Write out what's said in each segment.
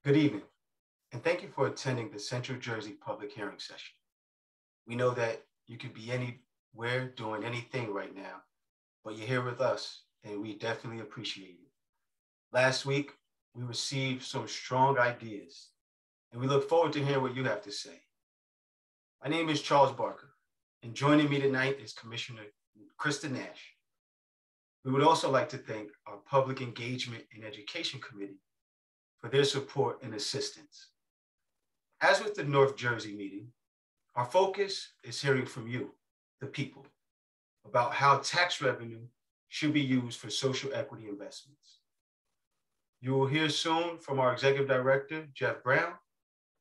Good evening, and thank you for attending the Central Jersey public hearing session. We know that you could be anywhere doing anything right now, but you're here with us, and we definitely appreciate it. Last week, we received some strong ideas, and we look forward to hearing what you have to say. My name is Charles Barker, and joining me tonight is Commissioner Krista Nash. We would also like to thank our Public Engagement and Education Committee for their support and assistance. As with the North Jersey meeting, our focus is hearing from you, the people, about how tax revenue should be used for social equity investments. You will hear soon from our Executive Director, Jeff Brown,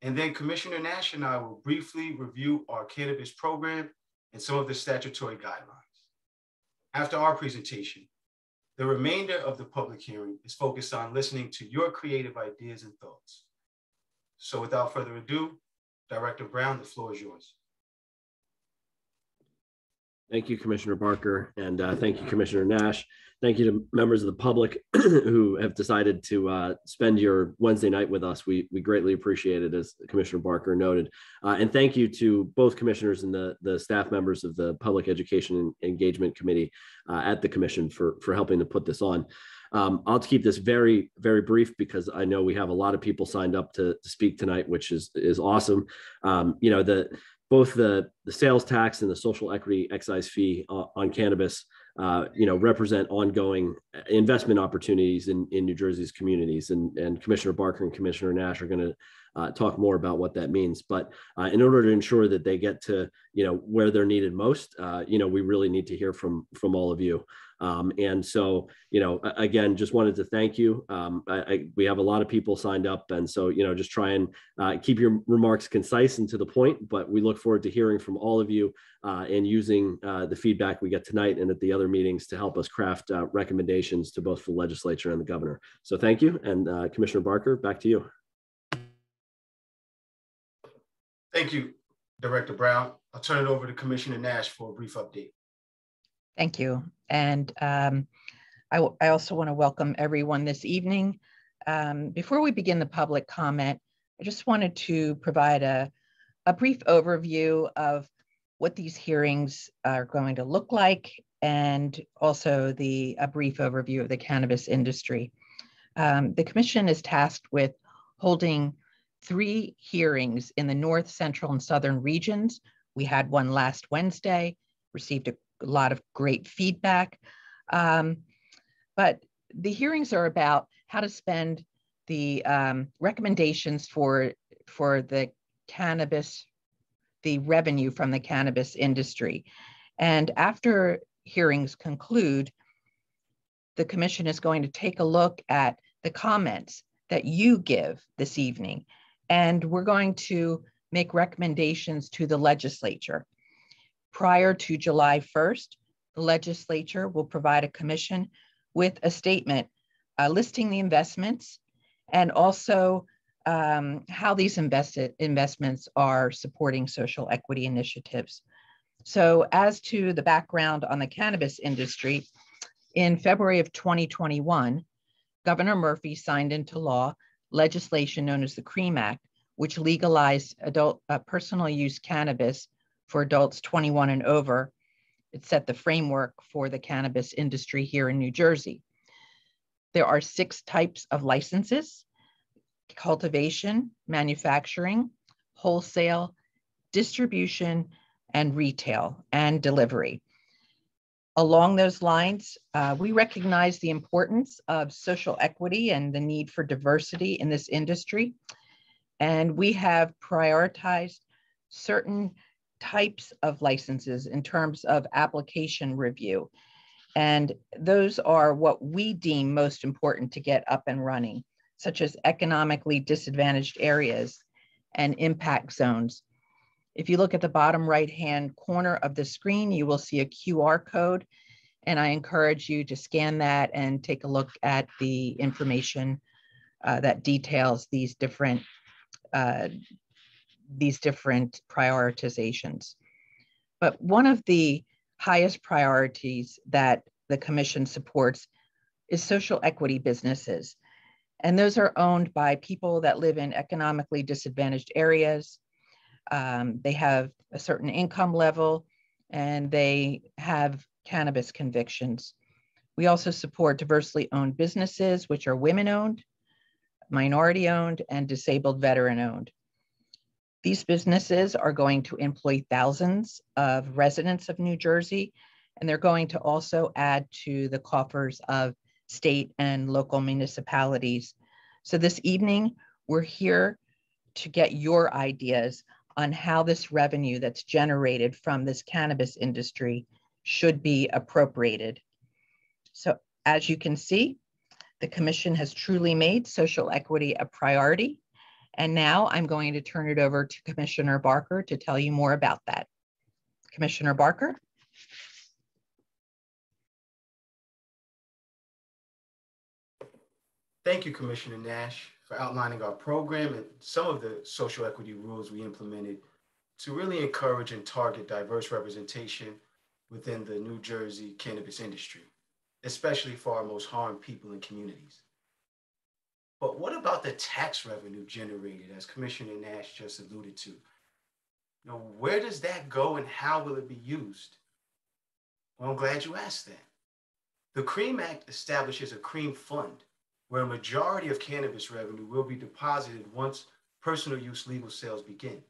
and then Commissioner Nash and I will briefly review our cannabis program and some of the statutory guidelines. After our presentation, the remainder of the public hearing is focused on listening to your creative ideas and thoughts. So without further ado, Director Brown, the floor is yours. Thank you, Commissioner Barker, and thank you, Commissioner Nash. Thank you to members of the public who have decided to spend your Wednesday night with us. We greatly appreciate it, as Commissioner Barker noted. And thank you to both commissioners and the staff members of the Public Education and Engagement Committee at the Commission for helping to put this on. I'll keep this very, very brief because I know we have a lot of people signed up to speak tonight, which is awesome. Both the sales tax and the social equity excise fee on cannabis, represent ongoing investment opportunities in New Jersey's communities. And Commissioner Barker and Commissioner Nash are going to talk more about what that means. But in order to ensure that they get to, where they're needed most, we really need to hear from all of you. And so, again, just wanted to thank you. We have a lot of people signed up. And so, just try and keep your remarks concise and to the point, but we look forward to hearing from all of you and using the feedback we get tonight and at the other meetings to help us craft recommendations to both the legislature and the governor. So thank you. And Commissioner Barker, back to you. Thank you, Director Brown. I'll turn it over to Commissioner Nash for a brief update. Thank you. And I also want to welcome everyone this evening. Before we begin the public comment, I just wanted to provide a brief overview of what these hearings are going to look like, and also a brief overview of the cannabis industry. The Commission is tasked with holding 3 hearings in the North, Central, and Southern regions. We had one last Wednesday, received a lot of great feedback. But the hearings are about how to spend the recommendations for the cannabis, the revenue from the cannabis industry. And after hearings conclude, the Commission is going to take a look at the comments that you give this evening. And we're going to make recommendations to the legislature. Prior to July 1st, the legislature will provide a commission with a statement listing the investments and also how these investments are supporting social equity initiatives. So as to the background on the cannabis industry, in February of 2021, Governor Murphy signed into law legislation known as the CREAM Act, which legalized adult personal use cannabis for adults 21 and over. It set the framework for the cannabis industry here in New Jersey. There are 6 types of licenses: cultivation, manufacturing, wholesale, distribution, and retail and delivery. Along those lines, we recognize the importance of social equity and the need for diversity in this industry. And we have prioritized certain types of licenses in terms of application review. And those are what we deem most important to get up and running, such as economically disadvantaged areas and impact zones. If you look at the bottom right-hand corner of the screen, you will see a QR code, and I encourage you to scan that and take a look at the information that details these different prioritizations. But one of the highest priorities that the Commission supports is social equity businesses. And those are owned by people that live in economically disadvantaged areas. They have a certain income level and they have cannabis convictions. We also support diversely owned businesses, which are women owned, minority owned, and disabled veteran owned. These businesses are going to employ thousands of residents of New Jersey, and they're going to also add to the coffers of state and local municipalities. So this evening, we're here to get your ideas on how this revenue that's generated from this cannabis industry should be appropriated. So as you can see, the commission has truly made social equity a priority. And now I'm going to turn it over to Commissioner Barker to tell you more about that. Commissioner Barker. Thank you, Commissioner Nash, for outlining our program and some of the social equity rules we implemented to really encourage and target diverse representation within the New Jersey cannabis industry, especially for our most harmed people and communities. But what about the tax revenue generated, as Commissioner Nash just alluded to? Now, where does that go and how will it be used? Well, I'm glad you asked that. The CREAM Act establishes a CREAM fund where a majority of cannabis revenue will be deposited once personal use legal sales begin.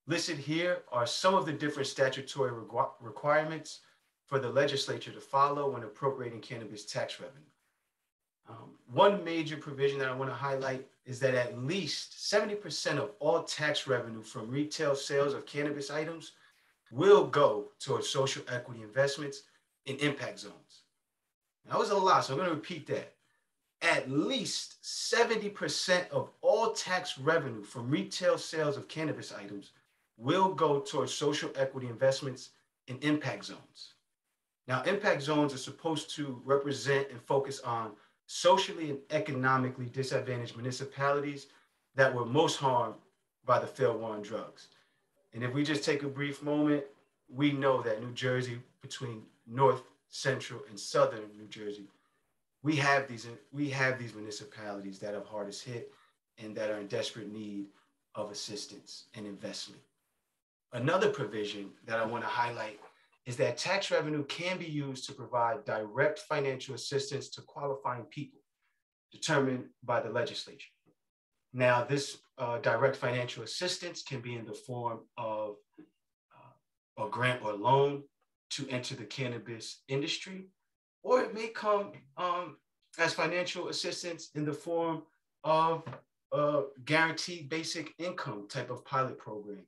Listed here are some of the different statutory requirements for the legislature to follow when appropriating cannabis tax revenue. One major provision that I want to highlight is that at least 70% of all tax revenue from retail sales of cannabis items will go towards social equity investments in impact zones. That was a lot, so I'm going to repeat that. At least 70% of all tax revenue from retail sales of cannabis items will go towards social equity investments in impact zones. Now, impact zones are supposed to represent and focus on socially and economically disadvantaged municipalities that were most harmed by the failed war on drugs. And if we just take a brief moment, we know that New Jersey, between North, Central, and Southern New Jersey, we have these municipalities that are hardest hit and that are in desperate need of assistance and investment. Another provision that I want to highlight is that tax revenue can be used to provide direct financial assistance to qualifying people determined by the legislature. Now, this direct financial assistance can be in the form of a grant or loan to enter the cannabis industry, or it may come as financial assistance in the form of a guaranteed basic income type of pilot program.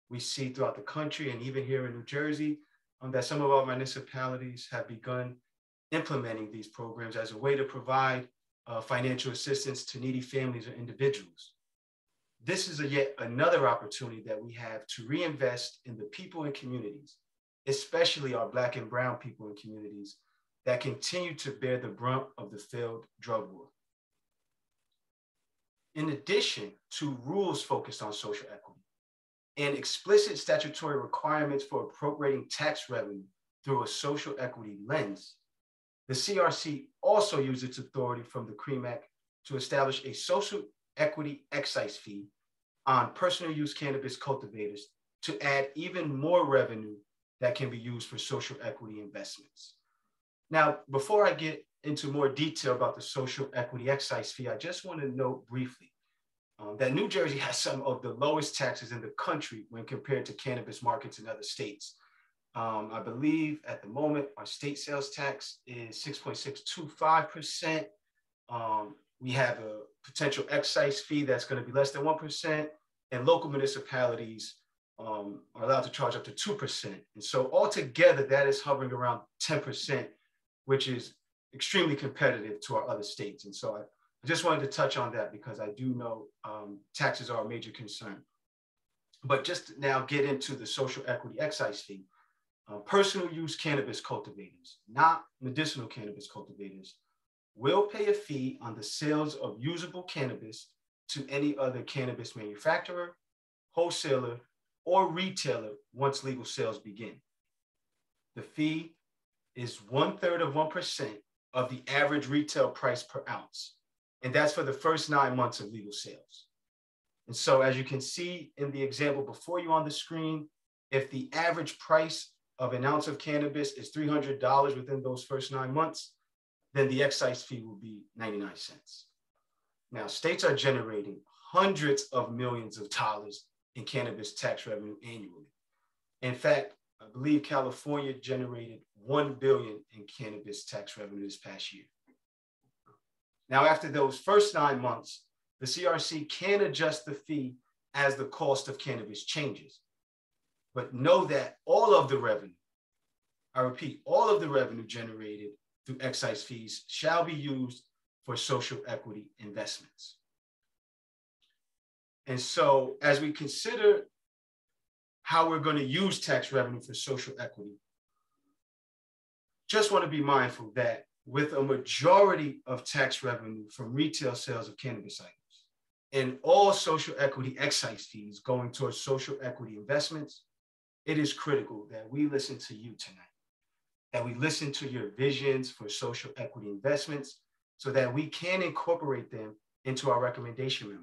We see throughout the country and even here in New Jersey that some of our municipalities have begun implementing these programs as a way to provide financial assistance to needy families or individuals. This is yet another opportunity that we have to reinvest in the people and communities, especially our Black and Brown people and communities that continue to bear the brunt of the failed drug war. In addition to rules focused on social equity and explicit statutory requirements for appropriating tax revenue through a social equity lens, the CRC also used its authority from the CREAM Act to establish a social equity excise fee on personal use cannabis cultivators to add even more revenue that can be used for social equity investments. Now, before I get into more detail about the social equity excise fee, I just want to note briefly that New Jersey has some of the lowest taxes in the country when compared to cannabis markets in other states. I believe at the moment, our state sales tax is 6.625%. We have a potential excise fee that's going to be less than 1%, and local municipalities are allowed to charge up to 2%. And so altogether, that is hovering around 10%, which is extremely competitive to our other states. And so I just wanted to touch on that because I do know taxes are a major concern. But just to now get into the social equity excise fee, personal use cannabis cultivators, not medicinal cannabis cultivators, will pay a fee on the sales of usable cannabis to any other cannabis manufacturer, wholesaler, or retailer once legal sales begin. The fee is 1/3 of 1% of the average retail price per ounce. And that's for the first 9 months of legal sales. And so as you can see in the example before you on the screen, if the average price of an ounce of cannabis is $300 within those first 9 months, then the excise fee will be 99 cents. Now, states are generating hundreds of millions of dollars in cannabis tax revenue annually. In fact, I believe California generated $1 billion in cannabis tax revenue this past year. Now, after those first 9 months, the CRC can adjust the fee as the cost of cannabis changes. But know that all of the revenue, I repeat, all of the revenue generated through excise fees shall be used for social equity investments. And so as we consider how we're going to use tax revenue for social equity, just want to be mindful that with a majority of tax revenue from retail sales of cannabis items and all social equity excise fees going towards social equity investments, it is critical that we listen to you tonight, that we listen to your visions for social equity investments so that we can incorporate them into our recommendation memo.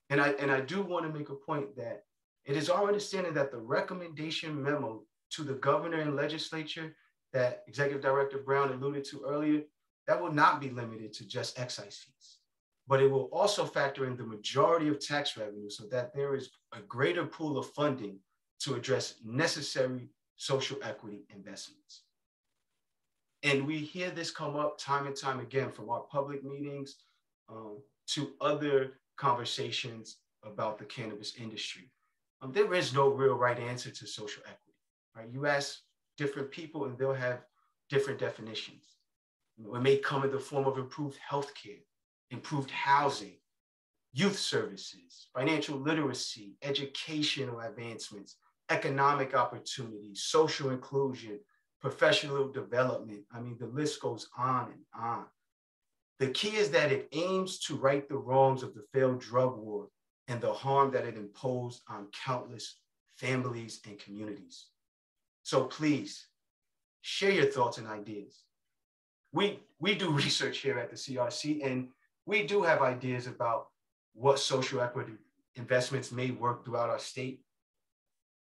And I do want to make a point that it is our understanding that the recommendation memo to the governor and legislature that Executive Director Brown alluded to earlier, that will not be limited to just excise fees, but it will also factor in the majority of tax revenue so that there is a greater pool of funding to address necessary social equity investments. And we hear this come up time and time again from our public meetings to other conversations about the cannabis industry. There is no real right answer to social equity, right? You ask different people and they'll have different definitions. It may come in the form of improved healthcare, improved housing, youth services, financial literacy, educational advancements, economic opportunities, social inclusion, professional development. I mean, the list goes on and on. The key is that it aims to right the wrongs of the failed drug war and the harm that it imposed on countless families and communities. So please share your thoughts and ideas. We do research here at the CRC, and we do have ideas about what social equity investments may work throughout our state.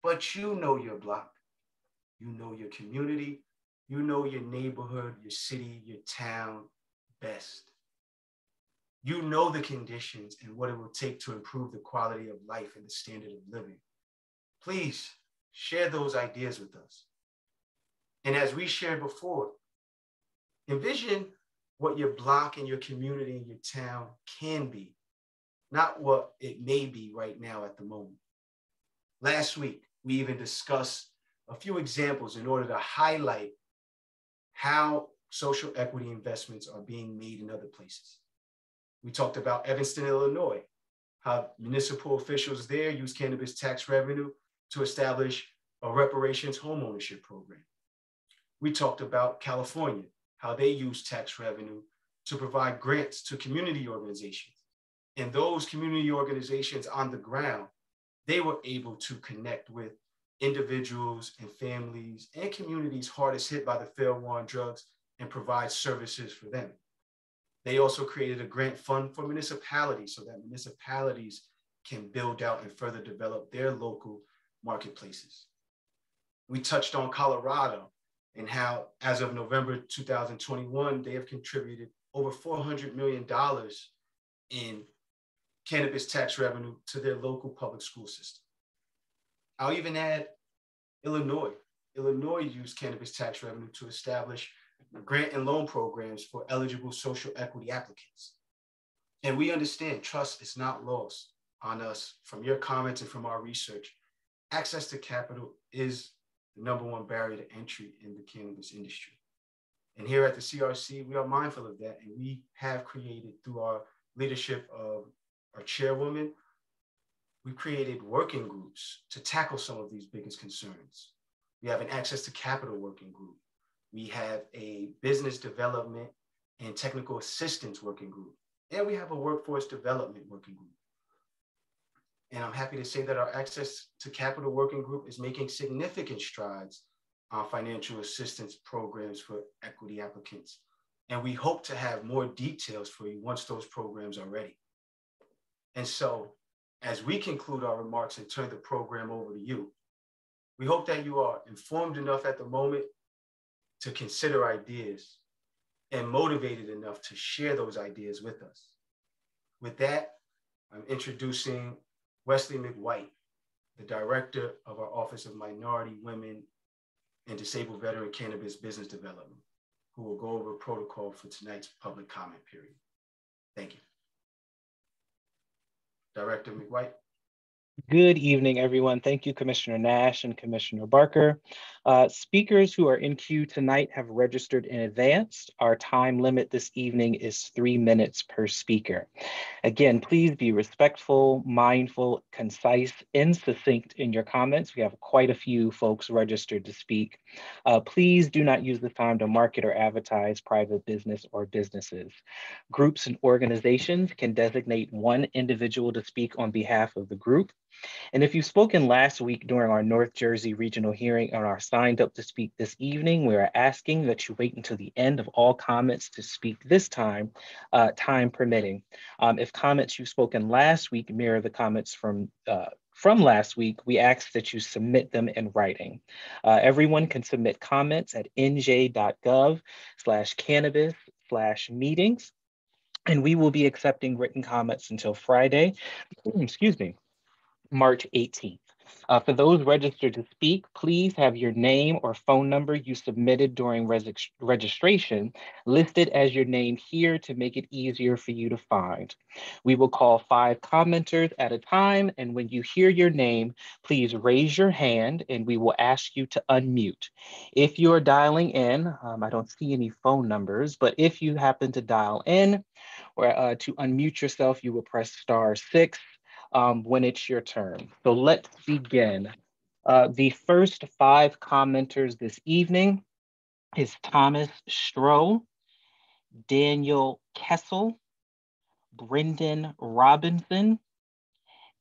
But you know your block, you know your community, you know your neighborhood, your city, your town best. You know the conditions and what it will take to improve the quality of life and the standard of living. Please share those ideas with us. And as we shared before, envision what your block and your community and your town can be, not what it may be right now at the moment. Last week, we even discussed a few examples in order to highlight how social equity investments are being made in other places. We talked about Evanston, Illinois, how municipal officials there use cannabis tax revenue to establish a reparations homeownership program. We talked about California, how they use tax revenue to provide grants to community organizations. And those community organizations on the ground, they were able to connect with individuals and families and communities hardest hit by the failed war on drugs and provide services for them. They also created a grant fund for municipalities so that municipalities can build out and further develop their local marketplaces. We touched on Colorado and how, as of November 2021, they have contributed over $400 million in cannabis tax revenue to their local public school system. I'll even add Illinois. Illinois used cannabis tax revenue to establish grant and loan programs for eligible social equity applicants. And we understand trust is not lost on us from your comments and from our research. Access to capital is the #1 barrier to entry in the cannabis industry. And here at the CRC, we are mindful of that. And we have created, through our leadership of our chairwoman, we've created working groups to tackle some of these biggest concerns. We have an access to capital working group. We have a business development and technical assistance working group. And we have a workforce development working group. And I'm happy to say that our access to capital working group is making significant strides on financial assistance programs for equity applicants. And we hope to have more details for you once those programs are ready. And so, as we conclude our remarks and turn the program over to you, we hope that you are informed enough at the moment to consider ideas and motivated enough to share those ideas with us. With that, I'm introducing Wesley McWhite, the Director of our Office of Minority, Women, and Disabled Veteran Cannabis Business Development, who will go over protocol for tonight's public comment period. Thank you. Director McWhite. Good evening, everyone. Thank you, Commissioner Nash and Commissioner Barker. Speakers who are in queue tonight have registered in advance. Our time limit this evening is 3 minutes per speaker. Again, please be respectful, mindful, concise, and succinct in your comments. We have quite a few folks registered to speak. Please do not use this time to market or advertise private business or businesses. Groups and organizations can designate one individual to speak on behalf of the group. And if you've spoken last week during our North Jersey regional hearing and are signed up to speak this evening, we are asking that you wait until the end of all comments to speak this time, time permitting. If comments you've spoken last week mirror the comments from last week, we ask that you submit them in writing. Everyone can submit comments at nj.gov/cannabis/meetings, and we will be accepting written comments until Friday, excuse me, March 18th. For those registered to speak, please have your name or phone number you submitted during registration listed as your name here to make it easier for you to find. We will call 5 commenters at a time, and when you hear your name, please raise your hand and we will ask you to unmute. If you are dialing in, I don't see any phone numbers, but if you happen to dial in or to unmute yourself, you will press *6. When it's your turn. So let's begin. The first 5 commenters this evening is Thomas Stroh, Daniel Kessel, Brendan Robinson,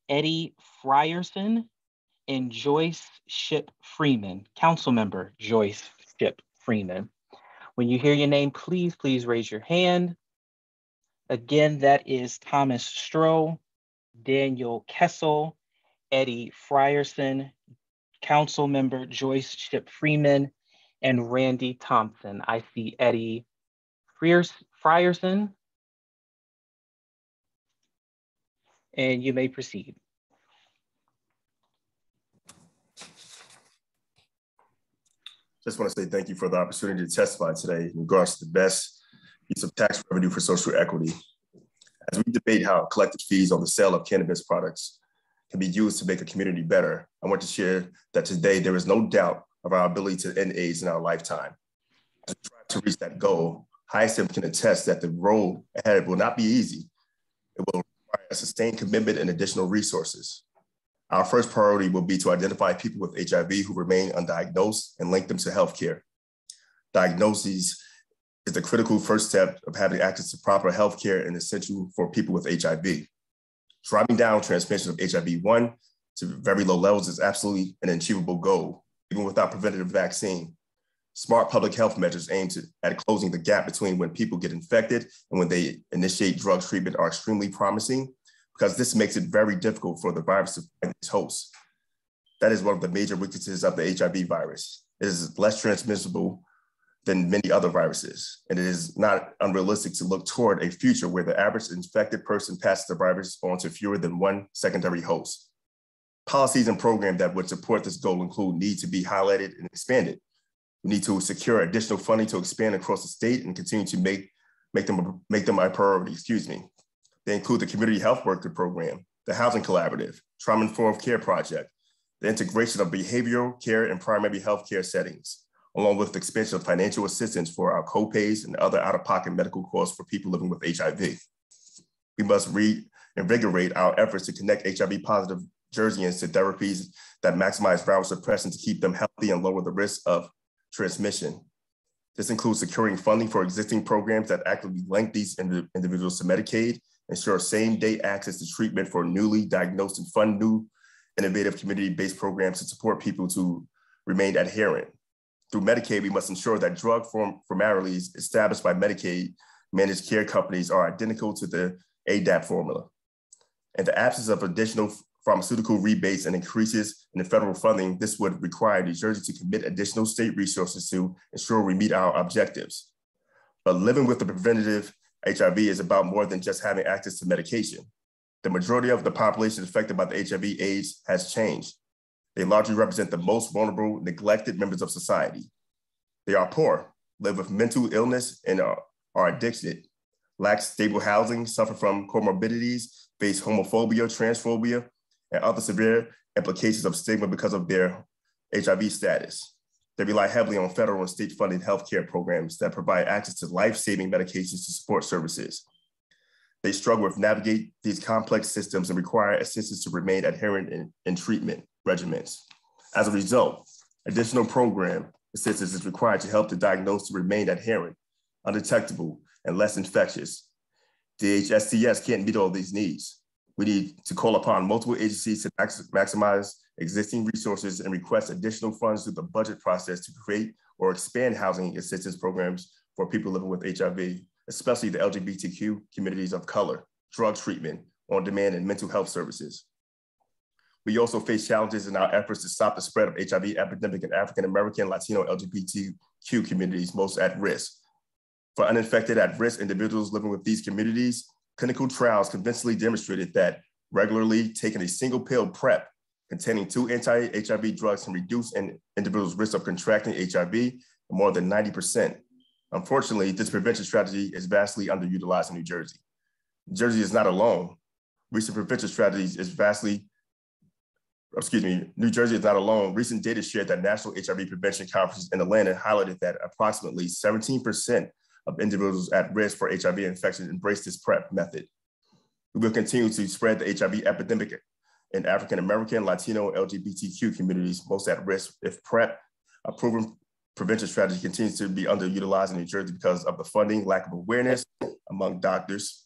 Eddie Frierson, and Joyce Ship Freeman, Councilmember Joyce Ship Freeman. When you hear your name, please raise your hand. Again, that is Thomas Stroh, Daniel Kessel, Eddie Frierson, Councilmember Joyce Ship Freeman, and Randy Thompson. I see Eddie Frierson, and you may proceed. Just want to say thank you for the opportunity to testify today in regards to the best use of tax revenue for social equity. As we debate how collected fees on the sale of cannabis products can be used to make a community better, I want to share that today there is no doubt of our ability to end AIDS in our lifetime. As we try to reach that goal, HISIM can attest that the road ahead will not be easy. It will require a sustained commitment and additional resources. Our first priority will be to identify people with HIV who remain undiagnosed and link them to healthcare. Diagnoses is the critical first step of having access to proper healthcare and essential for people with HIV. Driving down transmission of HIV-1 to very low levels is absolutely an achievable goal, even without preventative vaccine. Smart public health measures aimed at closing the gap between when people get infected and when they initiate drug treatment are extremely promising, because this makes it very difficult for the virus to find its host. That is one of the major weaknesses of the HIV virus. It is less transmissible than many other viruses, and it is not unrealistic to look toward a future where the average infected person passes the virus on to fewer than one secondary host. Policies and programs that would support this goal include need to be highlighted and expanded. We need to secure additional funding to expand across the state and continue to make them a priority, They include the Community Health Worker Program, the Housing Collaborative, Trauma-Informed Care Project, the integration of behavioral care and primary health care settings, along with the expansion of financial assistance for our co-pays and other out-of-pocket medical costs for people living with HIV. We must reinvigorate our efforts to connect HIV-positive Jerseyans to therapies that maximize viral suppression to keep them healthy and lower the risk of transmission. This includes securing funding for existing programs that actively link these individuals to Medicaid, ensure same-day access to treatment for newly diagnosed, and fund new innovative community-based programs to support people to remain adherent. Through Medicaid, we must ensure that drug formularies established by Medicaid managed care companies are identical to the ADAP formula. In the absence of additional pharmaceutical rebates and increases in the federal funding, this would require New Jersey to commit additional state resources to ensure we meet our objectives. But living with the preventative HIV is about more than just having access to medication. The majority of the population affected by the HIV/AIDS has changed. They largely represent the most vulnerable, neglected members of society. They are poor, live with mental illness, and are addicted, lack stable housing, suffer from comorbidities, face homophobia, transphobia, and other severe implications of stigma because of their HIV status. They rely heavily on federal and state-funded healthcare programs that provide access to life-saving medications to support services. They struggle with navigate these complex systems and require assistance to remain adherent in treatment regimens. As a result, additional program assistance is required to help the diagnosed to remain adherent, undetectable, and less infectious. DHSCS can't meet all these needs. We need to call upon multiple agencies to maximize existing resources and request additional funds through the budget process to create or expand housing assistance programs for people living with HIV, especially the LGBTQ communities of color, drug treatment, on-demand, and mental health services. We also face challenges in our efforts to stop the spread of HIV epidemic in African-American, Latino, LGBTQ communities most at risk. For uninfected at-risk individuals living with these communities, clinical trials convincingly demonstrated that regularly taking a single pill PrEP containing 2 anti-HIV drugs can reduce an individual's risk of contracting HIV more than 90%. Unfortunately, this prevention strategy is vastly underutilized in New Jersey. New Jersey is not alone. Recent prevention strategies is New Jersey is not alone. Recent data shared that National HIV Prevention Conference in Atlanta highlighted that approximately 17% of individuals at risk for HIV infection embrace this PrEP method. We will continue to spread the HIV epidemic in African-American, Latino, LGBTQ communities most at risk if PrEP, a proven prevention strategy, continues to be underutilized in New Jersey because of the funding, lack of awareness among doctors.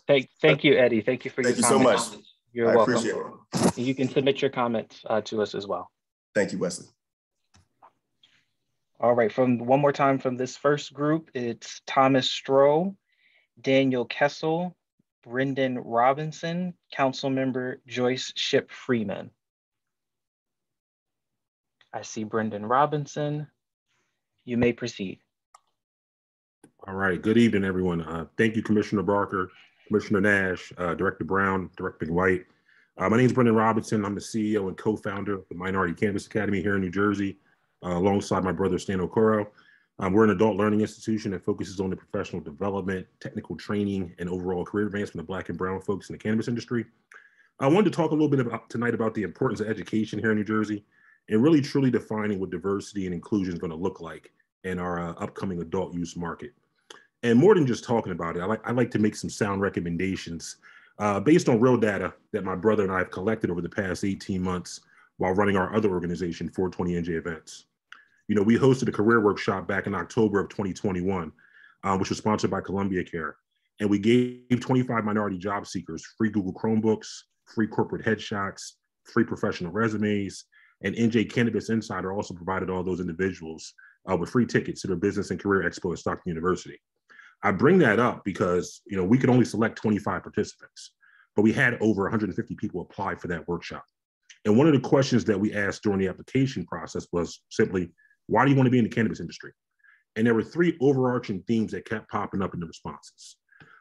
Thank you, Eddie. Thank you for your comments. Thank you so much. You're I welcome. appreciate it. You can submit your comments to us as well. Thank you, Wesley. All right, one more time from this first group, it's Thomas Stroh, Daniel Kessel, Brendan Robinson, Councilmember Joyce Ship Freeman. I see Brendan Robinson. You may proceed. All right, good evening, everyone. Thank you, Commissioner Barker, Commissioner Nash, Director Brown, Director White. My name is Brendan Robinson. I'm the CEO and co-founder of the Minority Cannabis Academy here in New Jersey, alongside my brother, Stan Okoro. We're an adult learning institution that focuses on the professional development, technical training, and overall career advancement of Black and brown folks in the cannabis industry. I wanted to talk a little bit tonight about the importance of education here in New Jersey and really truly defining what diversity and inclusion is going to look like in our upcoming adult use market. And more than just talking about it, I like to make some sound recommendations based on real data that my brother and I have collected over the past 18 months while running our other organization, 420NJ Events. You know, we hosted a career workshop back in October of 2021, which was sponsored by Columbia Care. And we gave 25 minority job seekers free Google Chromebooks, free corporate headshots, free professional resumes, and NJ Cannabis Insider also provided all those individuals with free tickets to their business and career expo at Stockton University. I bring that up because, you know, we could only select 25 participants, but we had over 150 people apply for that workshop. And one of the questions that we asked during the application process was simply, why do you want to be in the cannabis industry? And there were 3 overarching themes that kept popping up in the responses.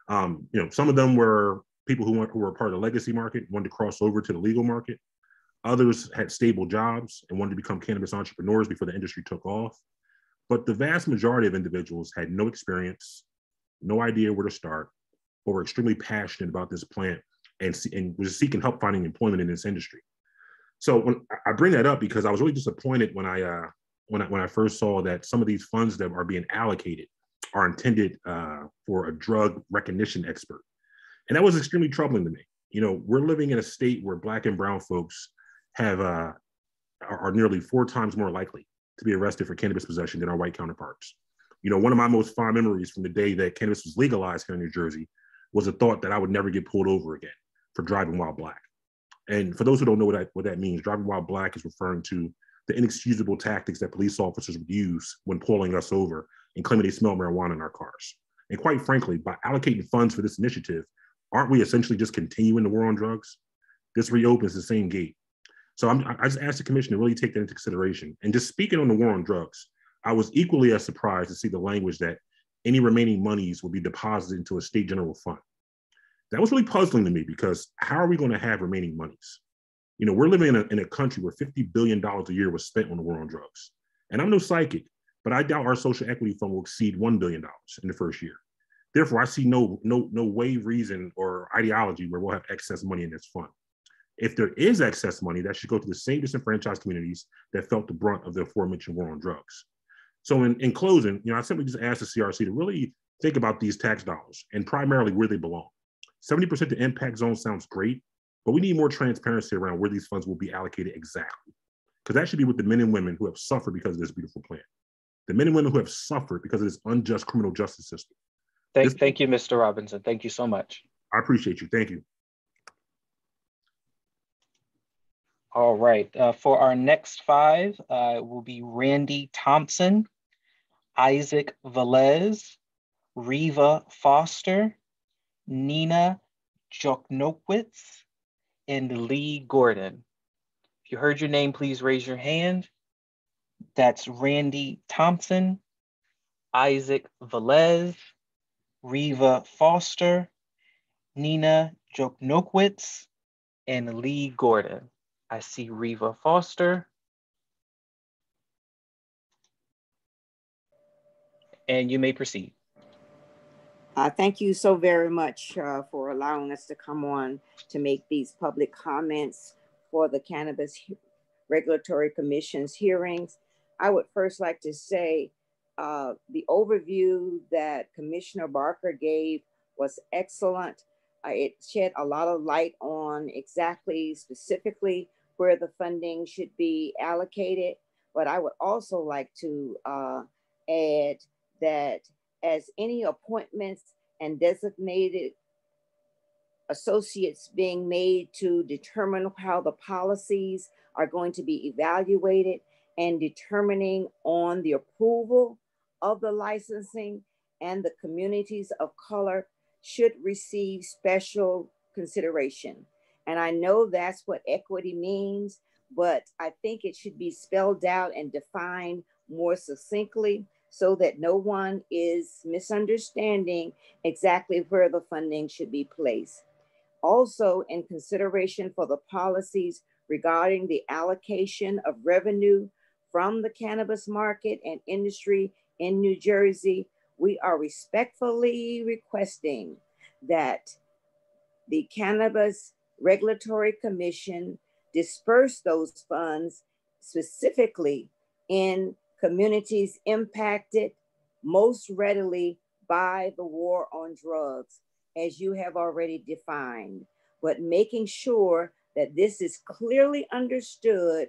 You know, some of them were people who were part of the legacy market, wanted to cross over to the legal market. Others had stable jobs and wanted to become cannabis entrepreneurs before the industry took off. But the vast majority of individuals had no experience, no idea where to start, or were extremely passionate about this plant and was seeking help finding employment in this industry. So when I bring that up because I was really disappointed when I first saw that some of these funds that are being allocated are intended for a drug recognition expert. And that was extremely troubling to me. You know, we're living in a state where Black and brown folks are nearly 4 times more likely to be arrested for cannabis possession than our white counterparts. You know, one of my most fond memories from the day that cannabis was legalized here in New Jersey was the thought that I would never get pulled over again for driving while Black. And for those who don't know what that means, driving while Black is referring to the inexcusable tactics that police officers would use when pulling us over and claiming they smell marijuana in our cars. And quite frankly, by allocating funds for this initiative, aren't we essentially just continuing the war on drugs? This reopens the same gate. So I just asked the commission to really take that into consideration. And just speaking on the war on drugs, I was equally as surprised to see the language that any remaining monies will be deposited into a state general fund. That was really puzzling to me, because how are we going to have remaining monies? You know, we're living in a country where $50 billion a year was spent on the war on drugs. And I'm no psychic, but I doubt our social equity fund will exceed $1 billion in the first year. Therefore, I see no way, reason, or ideology where we'll have excess money in this fund. If there is excess money, that should go to the same disenfranchised communities that felt the brunt of the aforementioned war on drugs. So in closing, you know, I simply just asked the CRC to really think about these tax dollars and primarily where they belong. 70% to impact zone sounds great, but we need more transparency around where these funds will be allocated exactly. Because that should be with the men and women who have suffered because of this beautiful plan. The men and women who have suffered because of this unjust criminal justice system. Thank you, Mr. Robinson. Thank you so much. I appreciate you. Thank you. All right. For our next five will be Randy Thompson, Isaac Velez, Reva Foster, Nina Joknowitz, and Lee Gordon. If you heard your name, please raise your hand. That's Randy Thompson, Isaac Velez, Reva Foster, Nina Joknowitz, and Lee Gordon. I see Reva Foster. And you may proceed. Thank you so very much for allowing us to come on to make these public comments for the Cannabis Regulatory Commission's hearings. I would first like to say the overview that Commissioner Barker gave was excellent. It shed a lot of light on exactly, specifically, where the funding should be allocated. But I would also like to add that as any appointments and designated associates being made to determine how the policies are going to be evaluated and determining on the approval of the licensing, and the communities of color should receive special consideration. And I know that's what equity means, but I think it should be spelled out and defined more succinctly so that no one is misunderstanding exactly where the funding should be placed. Also, in consideration for the policies regarding the allocation of revenue from the cannabis market and industry in New Jersey, we are respectfully requesting that the Cannabis Regulatory Commission disperse those funds specifically in communities impacted most readily by the war on drugs, as you have already defined, but making sure that this is clearly understood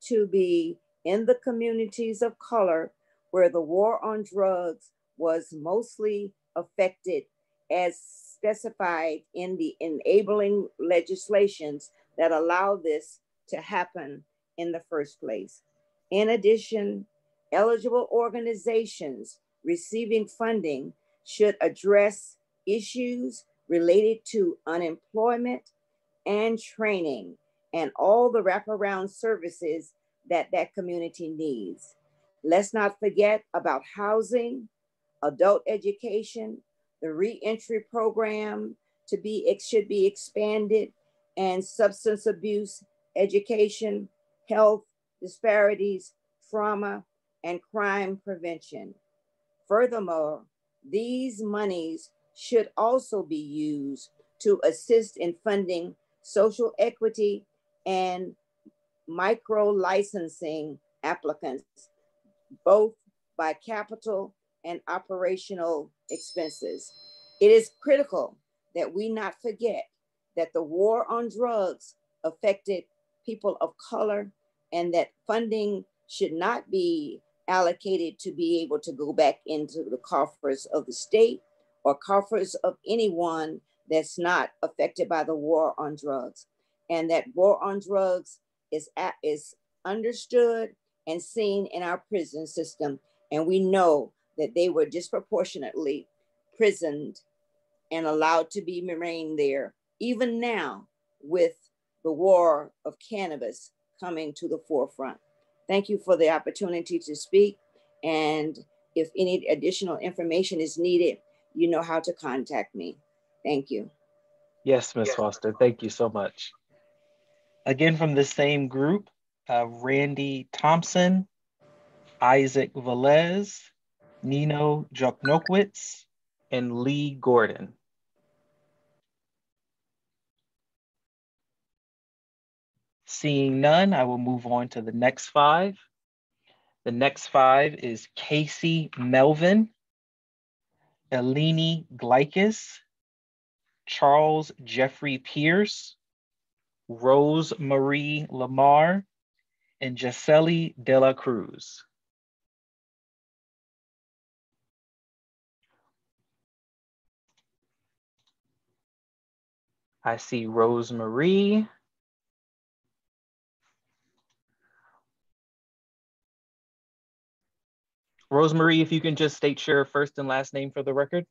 to be in the communities of color where the war on drugs was mostly affected, as specified in the enabling legislations that allow this to happen in the first place. In addition, eligible organizations receiving funding should address issues related to unemployment and training and all the wraparound services that that community needs. Let's not forget about housing, adult education, the reentry program should be expanded, and substance abuse, education, health disparities, trauma, and crime prevention. Furthermore, these monies should also be used to assist in funding social equity and micro licensing applicants, both by capital and operational expenses. It is critical that we not forget that the war on drugs affected people of color, and that funding should not be allocated to be able to go back into the coffers of the state or coffers of anyone that's not affected by the war on drugs. And that war on drugs is understood, and seen in our prison system. And we know that they were disproportionately prisoned and allowed to be remain there, even now with the war of cannabis coming to the forefront. Thank you for the opportunity to speak. And if any additional information is needed, you know how to contact me. Thank you. Yes, Ms. Foster, thank you so much. Again, from the same group, Randy Thompson, Isaac Velez, Nino Joknowitz, and Lee Gordon. Seeing none, I will move on to the next five. The next five is Casey Melvin, Eleni Glikis, Charles Jeffrey Pierce, Rose Marie Lamar, and Gisele De La Cruz. I see Rose Marie. Rosemary, if you can just state your first and last name for the record.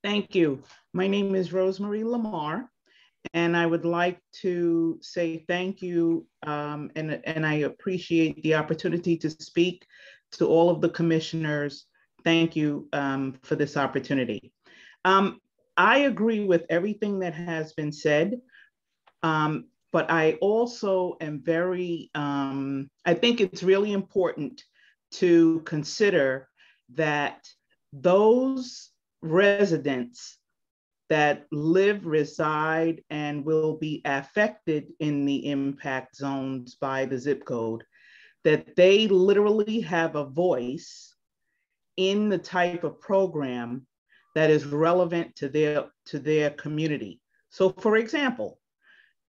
Thank you. My name is Rosemary Lamar, and I would like to say thank you, and I appreciate the opportunity to speak to all of the commissioners. Thank you for this opportunity. I agree with everything that has been said, but I also am very, I think it's really important to consider that those residents that live, reside, and will be affected in the impact zones by the zip code, that they literally have a voice in the type of program that is relevant to their community. So for example,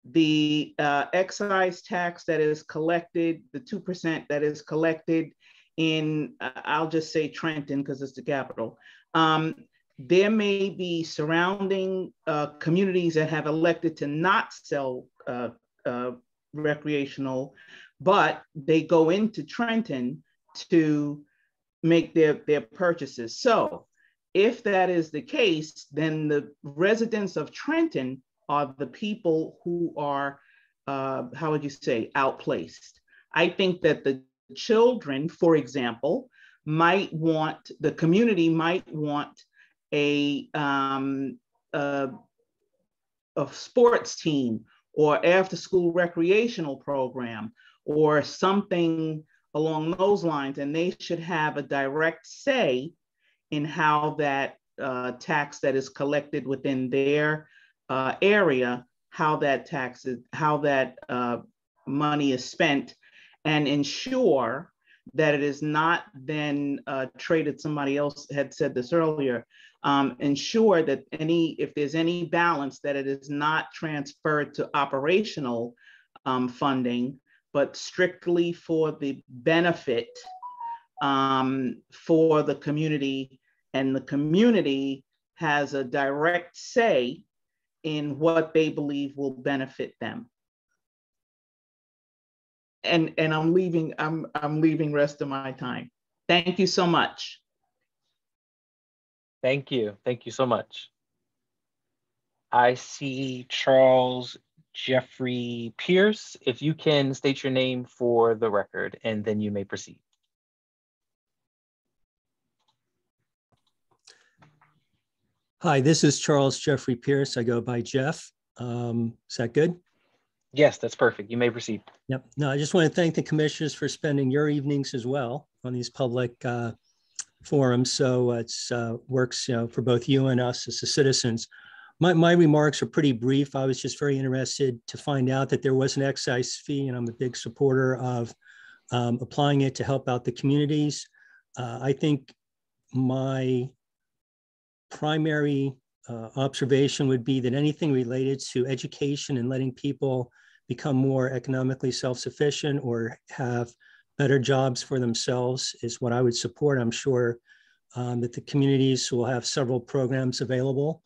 the excise tax that is collected, the 2% that is collected in, I'll just say Trenton because it's the capital. There may be surrounding communities that have elected to not sell recreational, but they go into Trenton to make their purchases. So if that is the case, then the residents of Trenton are the people who are, how would you say, outplaced. I think that the children, for example, might want, the community might want a sports team or after school recreational program or something along those lines, and they should have a direct say in how that tax that is collected within their area, how that money is spent, and ensure that it is not then traded. Somebody else had said this earlier. Ensure that if there's any balance, that it is not transferred to operational funding, but strictly for the benefit for the community, and the community has a direct say in what they believe will benefit them. And I'm leaving rest of my time. Thank you so much. Thank you. Thank you so much. I see Charles Jeffrey Pierce. If you can state your name for the record, and then you may proceed. Hi, this is Charles Jeffrey Pierce. I go by Jeff. Is that good? Yes, that's perfect. You may proceed. Yep. No, I just want to thank the commissioners for spending your evenings as well on these public forums. So it's works, for both you and us as the citizens. My remarks are pretty brief. I was just very interested to find out that there was an excise fee, and I'm a big supporter of applying it to help out the communities. I think my primary observation would be that anything related to education and letting people become more economically self-sufficient or have better jobs for themselves is what I would support. I'm sure that the communities will have several programs available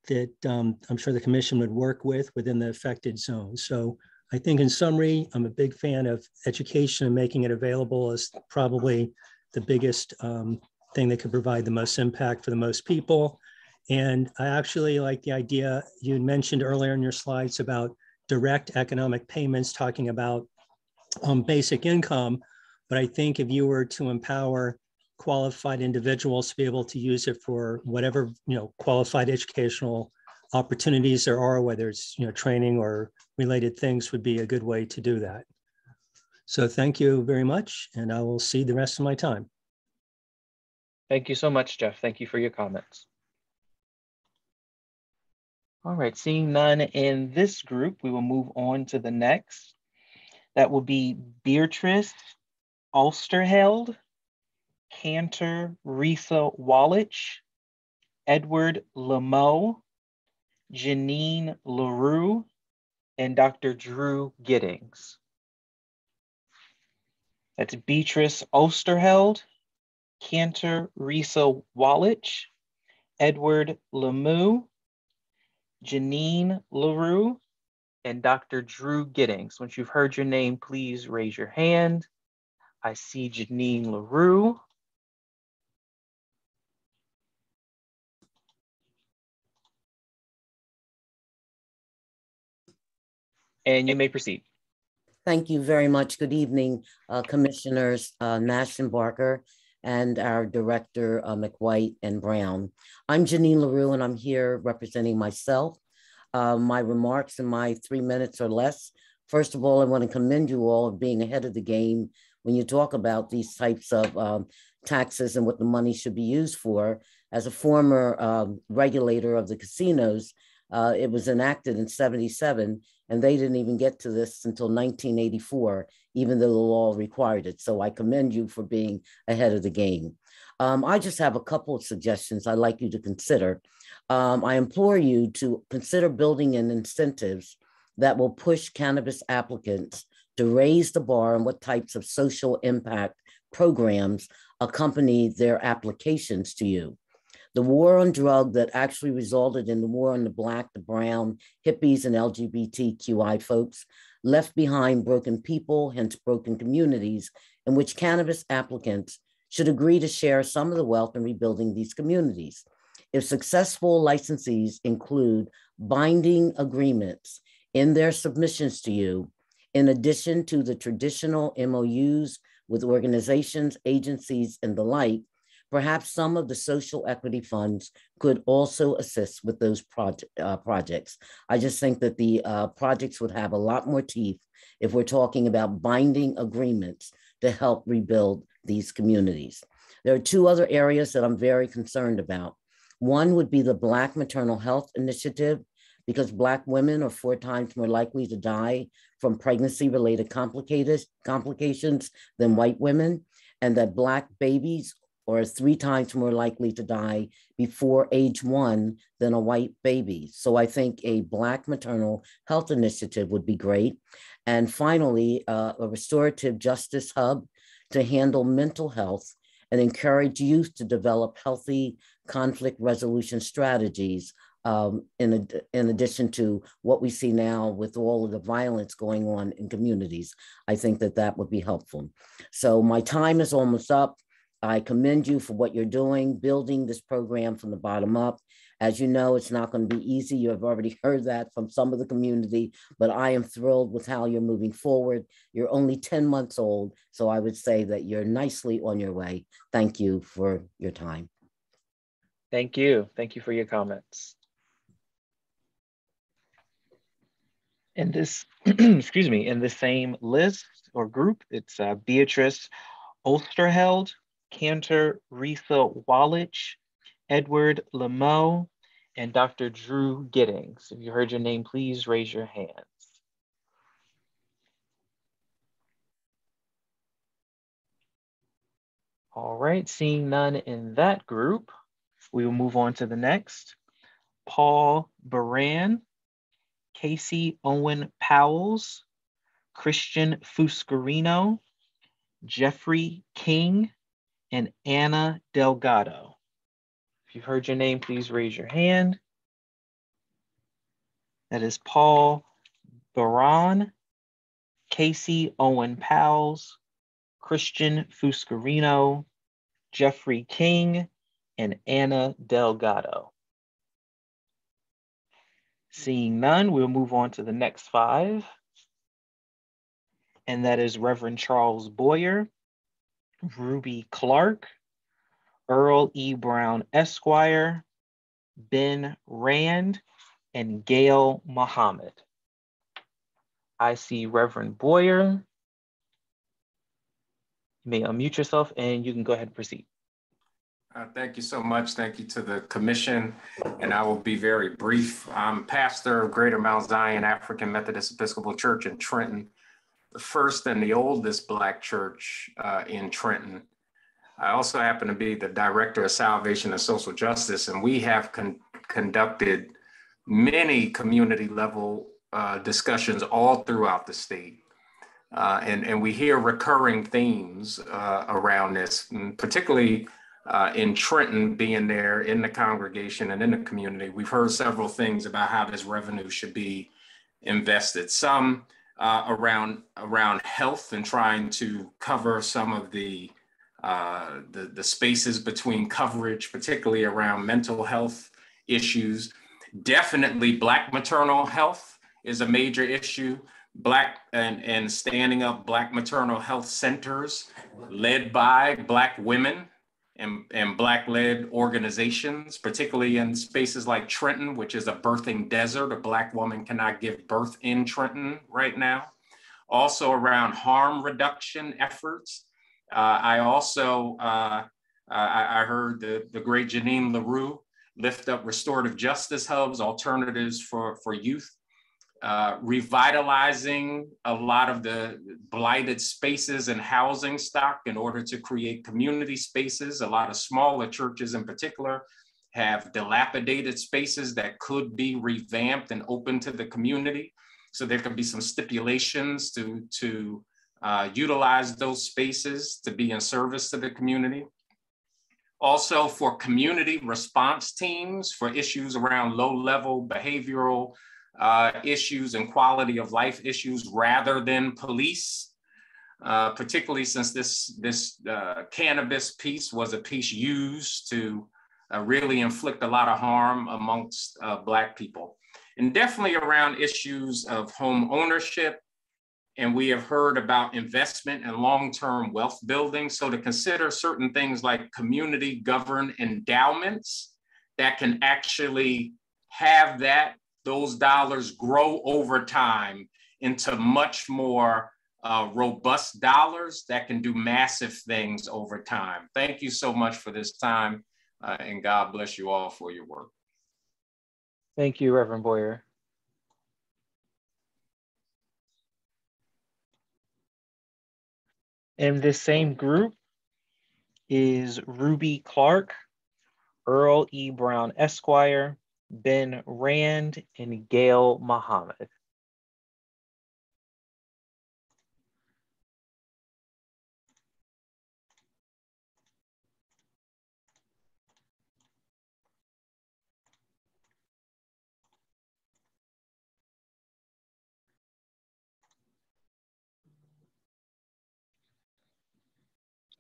that I'm sure the commission would work with within the affected zone. So I think in summary, I'm a big fan of education, and making it available is probably the biggest thing that could provide the most impact for the most people. And I actually like the idea you mentioned earlier in your slides about direct economic payments, talking about basic income. But I think if you were to empower qualified individuals to be able to use it for whatever, qualified educational opportunities there are, whether it's, training or related things, would be a good way to do that. So thank you very much, and I will see the rest of my time. Thank you so much, Jeff. Thank you for your comments. All right, seeing none in this group, we will move on to the next. That will be Beatrice Ulsterheld, Cantor Risa Wallich, Edward Lameau, Janine LaRue, and Dr. Drew Giddings. That's Beatrice Ulsterheld, Cantor Risa Wallich, Edward Lameau, Janine LaRue, and Dr. Drew Giddings. Once you've heard your name, please raise your hand. I see Janine LaRue. And you may proceed. Thank you very much. Good evening, Commissioners Nash and Barker, and our Director McWhite and Brown. I'm Janine LaRue, and I'm here representing myself. My remarks in my 3 minutes or less. First of all, I want to commend you all of being ahead of the game when you talk about these types of taxes and what the money should be used for. As a former regulator of the casinos, it was enacted in '77, and they didn't even get to this until 1984, even though the law required it. So I commend you for being ahead of the game. I just have a couple of suggestions I'd like you to consider. I implore you to consider building in incentives that will push cannabis applicants to raise the bar on what types of social impact programs accompany their applications to you. The war on drug that actually resulted in the war on the Black, the brown, hippies, and LGBTQI folks left behind broken people, hence broken communities, in which cannabis applicants should agree to share some of the wealth in rebuilding these communities. If successful licensees include binding agreements in their submissions to you, in addition to the traditional MOUs with organizations, agencies, and the like, perhaps some of the social equity funds could also assist with those projects. I just think that the projects would have a lot more teeth if we're talking about binding agreements to help rebuild these communities. There are two other areas that I'm very concerned about. One would be the Black Maternal Health Initiative, because Black women are 4 times more likely to die from pregnancy-related complications than white women, and that Black babies are 3 times more likely to die before age 1 than a white baby. So I think a Black maternal health initiative would be great. And finally, a restorative justice hub to handle mental health and encourage youth to develop healthy conflict resolution strategies, in addition to what we see now with all of the violence going on in communities. I think that that would be helpful. So my time is almost up. I commend you for what you're doing, building this program from the bottom up. As you know, it's not going to be easy. You have already heard that from some of the community, but I am thrilled with how you're moving forward. You're only 10 months old, so I would say that you're nicely on your way. Thank you for your time. Thank you. Thank you for your comments. In this, excuse me, in the same list or group, it's Beatrice Ulsterheld, Cantor Risa Wallich, Edward Lameau, and Dr. Drew Giddings. If you heard your name, please raise your hands. All right, seeing none in that group, we will move on to the next. Paul Baran, Casey Owen Powells, Christian Fuscarino, Jeffrey King, and Anna Delgado. If you've heard your name, please raise your hand. That is Paul Baran, Casey Owen Powles, Christian Fuscarino, Jeffrey King, and Anna Delgado. Seeing none, we'll move on to the next 5. And that is Reverend Charles Boyer, Ruby Clark, Earl E. Brown Esquire, Ben Rand, and Gail Muhammad. I see Reverend Boyer. You may unmute yourself and you can go ahead and proceed. Thank you so much. Thank you to the commission, and I will be very brief. I'm pastor of Greater Mount Zion African Methodist Episcopal Church in Trenton, the first and the oldest Black church in Trenton. I also happen to be the director of Salvation and Social Justice, and we have conducted many community level discussions all throughout the state. And we hear recurring themes around this, particularly in Trenton, being there in the congregation and in the community. We've heard several things about how this revenue should be invested. Some around health and trying to cover some of the spaces between coverage, particularly around mental health issues. Definitely Black maternal health is a major issue. Black and standing up Black maternal health centers led by Black women and Black-led organizations, particularly in spaces like Trenton, which is a birthing desert. A Black woman cannot give birth in Trenton right now. Also around harm reduction efforts. I also, I heard the great Janine LaRue lift up restorative justice hubs, alternatives for youth. Revitalizing a lot of the blighted spaces and housing stock in order to create community spaces. A lot of smaller churches in particular have dilapidated spaces that could be revamped and open to the community. So there could be some stipulations to utilize those spaces to be in service to the community. Also for community response teams for issues around low-level behavioral issues and quality of life issues rather than police, particularly since this cannabis piece was a piece used to really inflict a lot of harm amongst Black people. And definitely around issues of home ownership. And we have heard about investment and long-term wealth building. So to consider certain things like community governed endowments that can actually have those dollars grow over time into much more robust dollars that can do massive things over time. Thank you so much for this time, and God bless you all for your work. Thank you, Reverend Boyer. And this same group is Ruby Clark, Earl E. Brown Esquire, Ben Rand, and Gail Muhammad.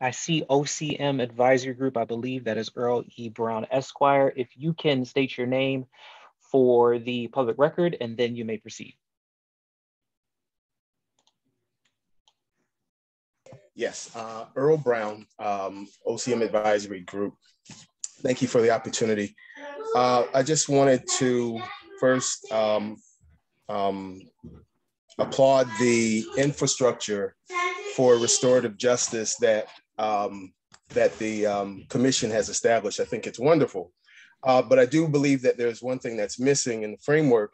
I see OCM Advisory Group. I believe that is Earl E. Brown Esquire. If you can state your name for the public record, and then you may proceed. Yes, Earl Brown, OCM Advisory Group. Thank you for the opportunity. I just wanted to first applaud the infrastructure for restorative justice that the commission has established. I think it's wonderful. But I do believe that there's one thing that's missing in the framework,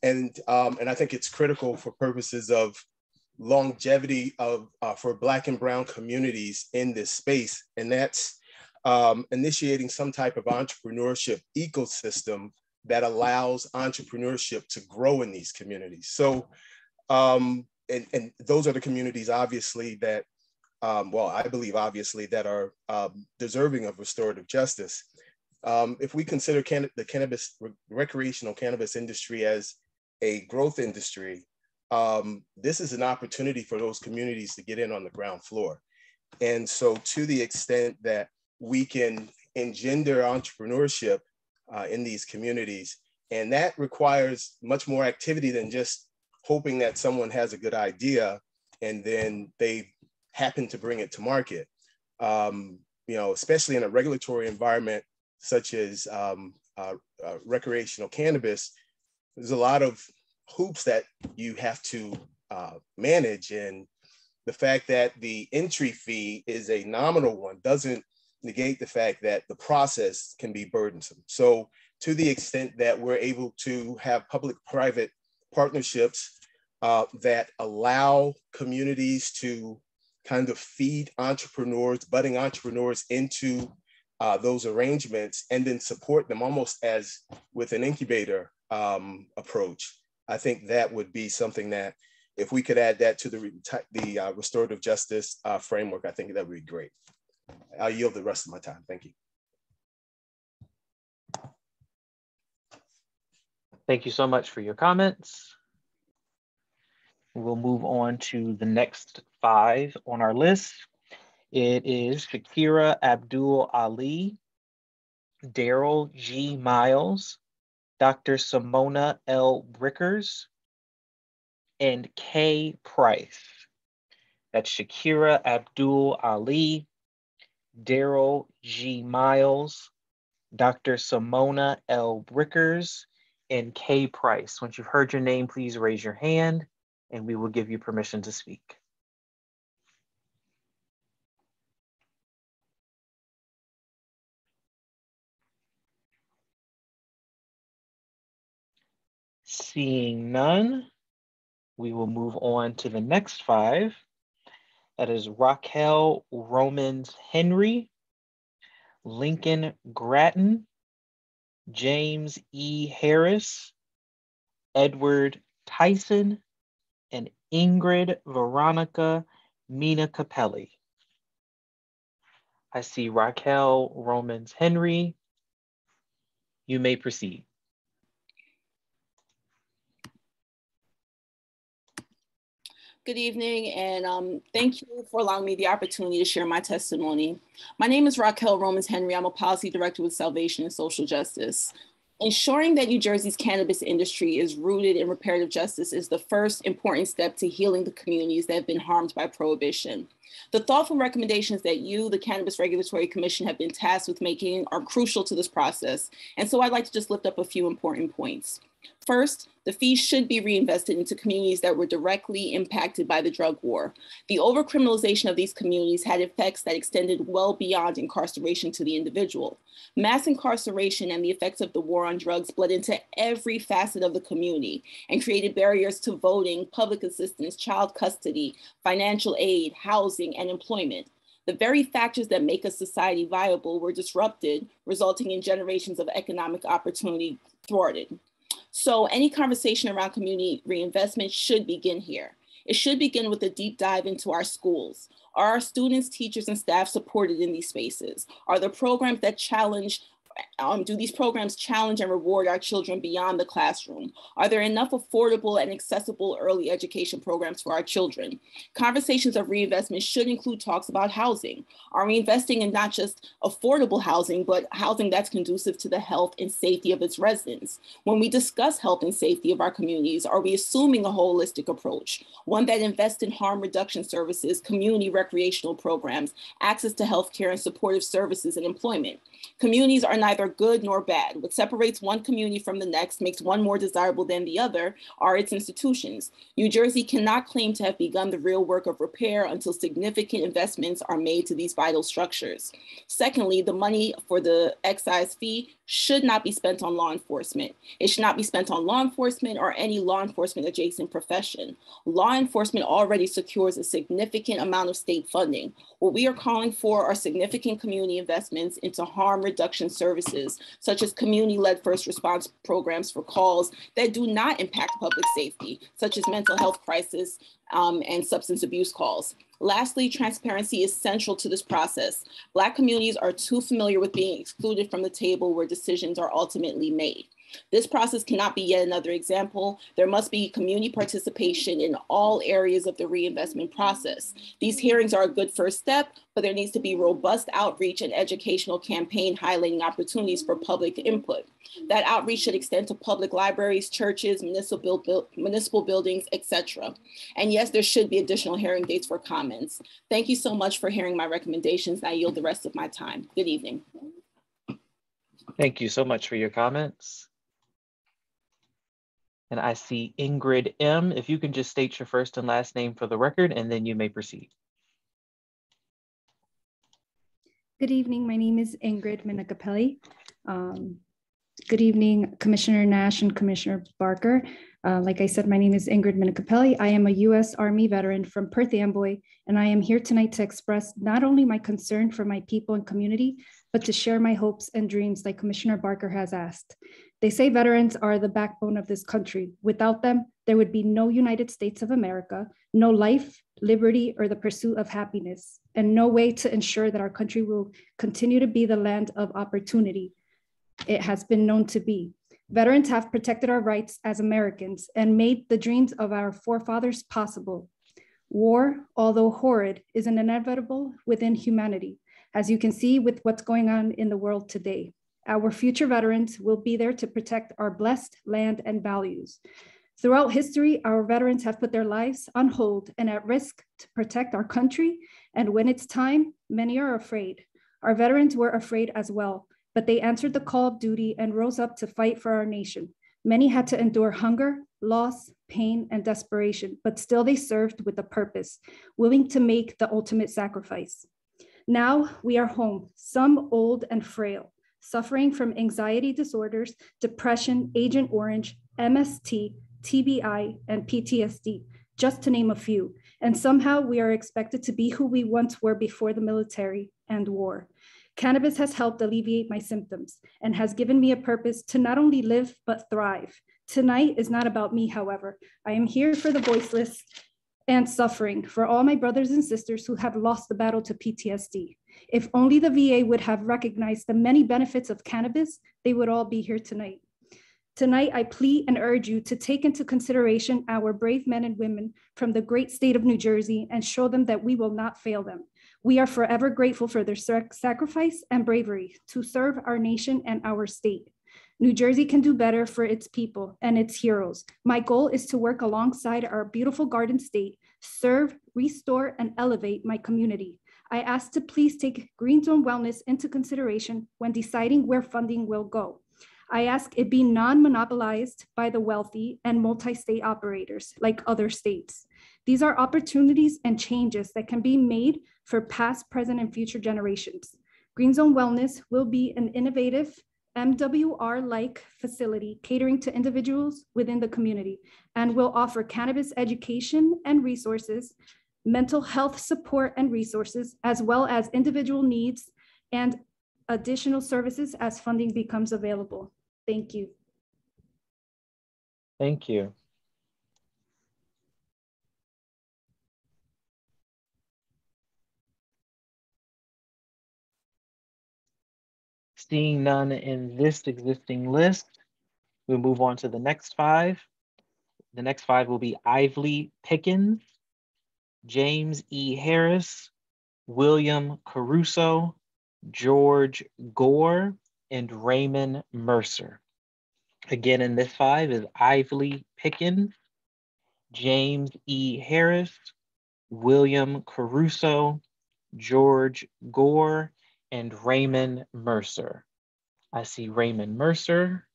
and I think it's critical for purposes of longevity of for Black and Brown communities in this space, and that's initiating some type of entrepreneurship ecosystem that allows entrepreneurship to grow in these communities. So, and those are the communities, obviously, that, well, I believe, obviously, that are deserving of restorative justice. If we consider the recreational cannabis industry as a growth industry, this is an opportunity for those communities to get in on the ground floor. And so to the extent that we can engender entrepreneurship in these communities, and that requires much more activity than just hoping that someone has a good idea and then they happen to bring it to market. Especially in a regulatory environment such as recreational cannabis, there's a lot of hoops that you have to manage. And the fact that the entry fee is a nominal one doesn't negate the fact that the process can be burdensome. So to the extent that we're able to have public-private partnerships that allow communities to kind of feed entrepreneurs, budding entrepreneurs into those arrangements and then support them almost as with an incubator approach, I think that would be something that if we could add that to the restorative justice framework, I think that would be great. I'll yield the rest of my time. Thank you. Thank you so much for your comments. We'll move on to the next 5 on our list. It is Shakira Abdul Ali, Daryl G. Miles, Dr. Simona L. Brickers, and K. Price. That's Shakira Abdul Ali, Daryl G. Miles, Dr. Simona L. Brickers, and K. Price. Once you've heard your name, please raise your hand and we will give you permission to speak. Seeing none, we will move on to the next 5. That is Raquel Romans Henry, Lincoln Grattan, James E. Harris, Edward Tyson, and Ingrid Veronica Mina Capelli. I see Raquel Romans Henry. You may proceed. Good evening, and thank you for allowing me the opportunity to share my testimony. My name is Raquel Romans Henry. I'm a policy director with Salvation and Social Justice. Ensuring that New Jersey's cannabis industry is rooted in reparative justice is the first important step to healing the communities that have been harmed by prohibition. The thoughtful recommendations that you, the Cannabis Regulatory Commission, have been tasked with making are crucial to this process. And so I'd like to just lift up a few important points. First, the fees should be reinvested into communities that were directly impacted by the drug war. The overcriminalization of these communities had effects that extended well beyond incarceration to the individual. Mass incarceration and the effects of the war on drugs bled into every facet of the community and created barriers to voting, public assistance, child custody, financial aid, housing, and employment. The very factors that make a society viable were disrupted, resulting in generations of economic opportunity thwarted. So any conversation around community reinvestment should begin here. It should begin with a deep dive into our schools. Are our students, teachers, and staff supported in these spaces? Are there programs that challenge do these programs challenge and reward our children beyond the classroom? Are there enough affordable and accessible early education programs for our children? Conversations of reinvestment should include talks about housing. Are we investing in not just affordable housing, but housing that's conducive to the health and safety of its residents? When we discuss health and safety of our communities, are we assuming a holistic approach, one that invests in harm reduction services, community recreational programs, access to healthcare and supportive services and employment? Communities are neither good nor bad. What separates one community from the next, makes one more desirable than the other, are its institutions. New Jersey cannot claim to have begun the real work of repair until significant investments are made to these vital structures. Secondly, the money for the excise fee should not be spent on law enforcement. It should not be spent on law enforcement or any law enforcement adjacent profession. Law enforcement already secures a significant amount of state funding. What we are calling for are significant community investments into harm reduction services, such as community-led first response programs for calls that do not impact public safety, such as mental health crisis and substance abuse calls. Lastly, transparency is central to this process. Black communities are too familiar with being excluded from the table where decisions are ultimately made. This process cannot be yet another example. There must be community participation in all areas of the reinvestment process. These hearings are a good first step, but there needs to be robust outreach and educational campaign highlighting opportunities for public input. That outreach should extend to public libraries, churches, municipal buildings, etc. And yes, there should be additional hearing dates for comments. Thank you so much for hearing my recommendations. I yield the rest of my time. Good evening. Thank you so much for your comments. And I see Ingrid M. If you can just state your first and last name for the record, and then you may proceed. Good evening. My name is Ingrid Minicapelli. Good evening, Commissioner Nash and Commissioner Barker. Like I said, my name is Ingrid Minicapelli. I am a U.S. Army veteran from Perth Amboy, and I am here tonight to express not only my concern for my people and community, but to share my hopes and dreams like Commissioner Barker has asked. They say veterans are the backbone of this country. Without them, there would be no United States of America, no life, liberty, or the pursuit of happiness, and no way to ensure that our country will continue to be the land of opportunity it has been known to be. Veterans have protected our rights as Americans and made the dreams of our forefathers possible. War, although horrid, is an inevitable within humanity, as you can see with what's going on in the world today. Our future veterans will be there to protect our blessed land and values. Throughout history, our veterans have put their lives on hold and at risk to protect our country. And when it's time, many are afraid. Our veterans were afraid as well, but they answered the call of duty and rose up to fight for our nation. Many had to endure hunger, loss, pain, and desperation, but still they served with a purpose, willing to make the ultimate sacrifice. Now we are home, some old and frail, suffering from anxiety disorders, depression, Agent Orange, MST, TBI, and PTSD, just to name a few. And somehow we are expected to be who we once were before the military and war. Cannabis has helped alleviate my symptoms and has given me a purpose to not only live, but thrive. Tonight is not about me, however. I am here for the voiceless and suffering, for all my brothers and sisters who have lost the battle to PTSD. If only the VA would have recognized the many benefits of cannabis, they would all be here tonight. Tonight, I plead and urge you to take into consideration our brave men and women from the great state of New Jersey and show them that we will not fail them. We are forever grateful for their sacrifice and bravery to serve our nation and our state. New Jersey can do better for its people and its heroes. My goal is to work alongside our beautiful Garden State, serve, restore, and elevate my community. I ask to please take Green Zone Wellness into consideration when deciding where funding will go. I ask it be non-monopolized by the wealthy and multi-state operators like other states. These are opportunities and changes that can be made for past, present, and future generations. Green Zone Wellness will be an innovative MWR-like facility catering to individuals within the community and will offer cannabis education and resources, mental health support and resources, as well as individual needs and additional services as funding becomes available. Thank you. Thank you. Seeing none in this existing list, we'll move on to the next five. The next five will be Ively Pickens, James E. Harris, William Caruso, George Gore, and Raymond Mercer. Again, in this five is Ively Pickens, James E. Harris, William Caruso, George Gore, and Raymond Mercer. I see Raymond Mercer.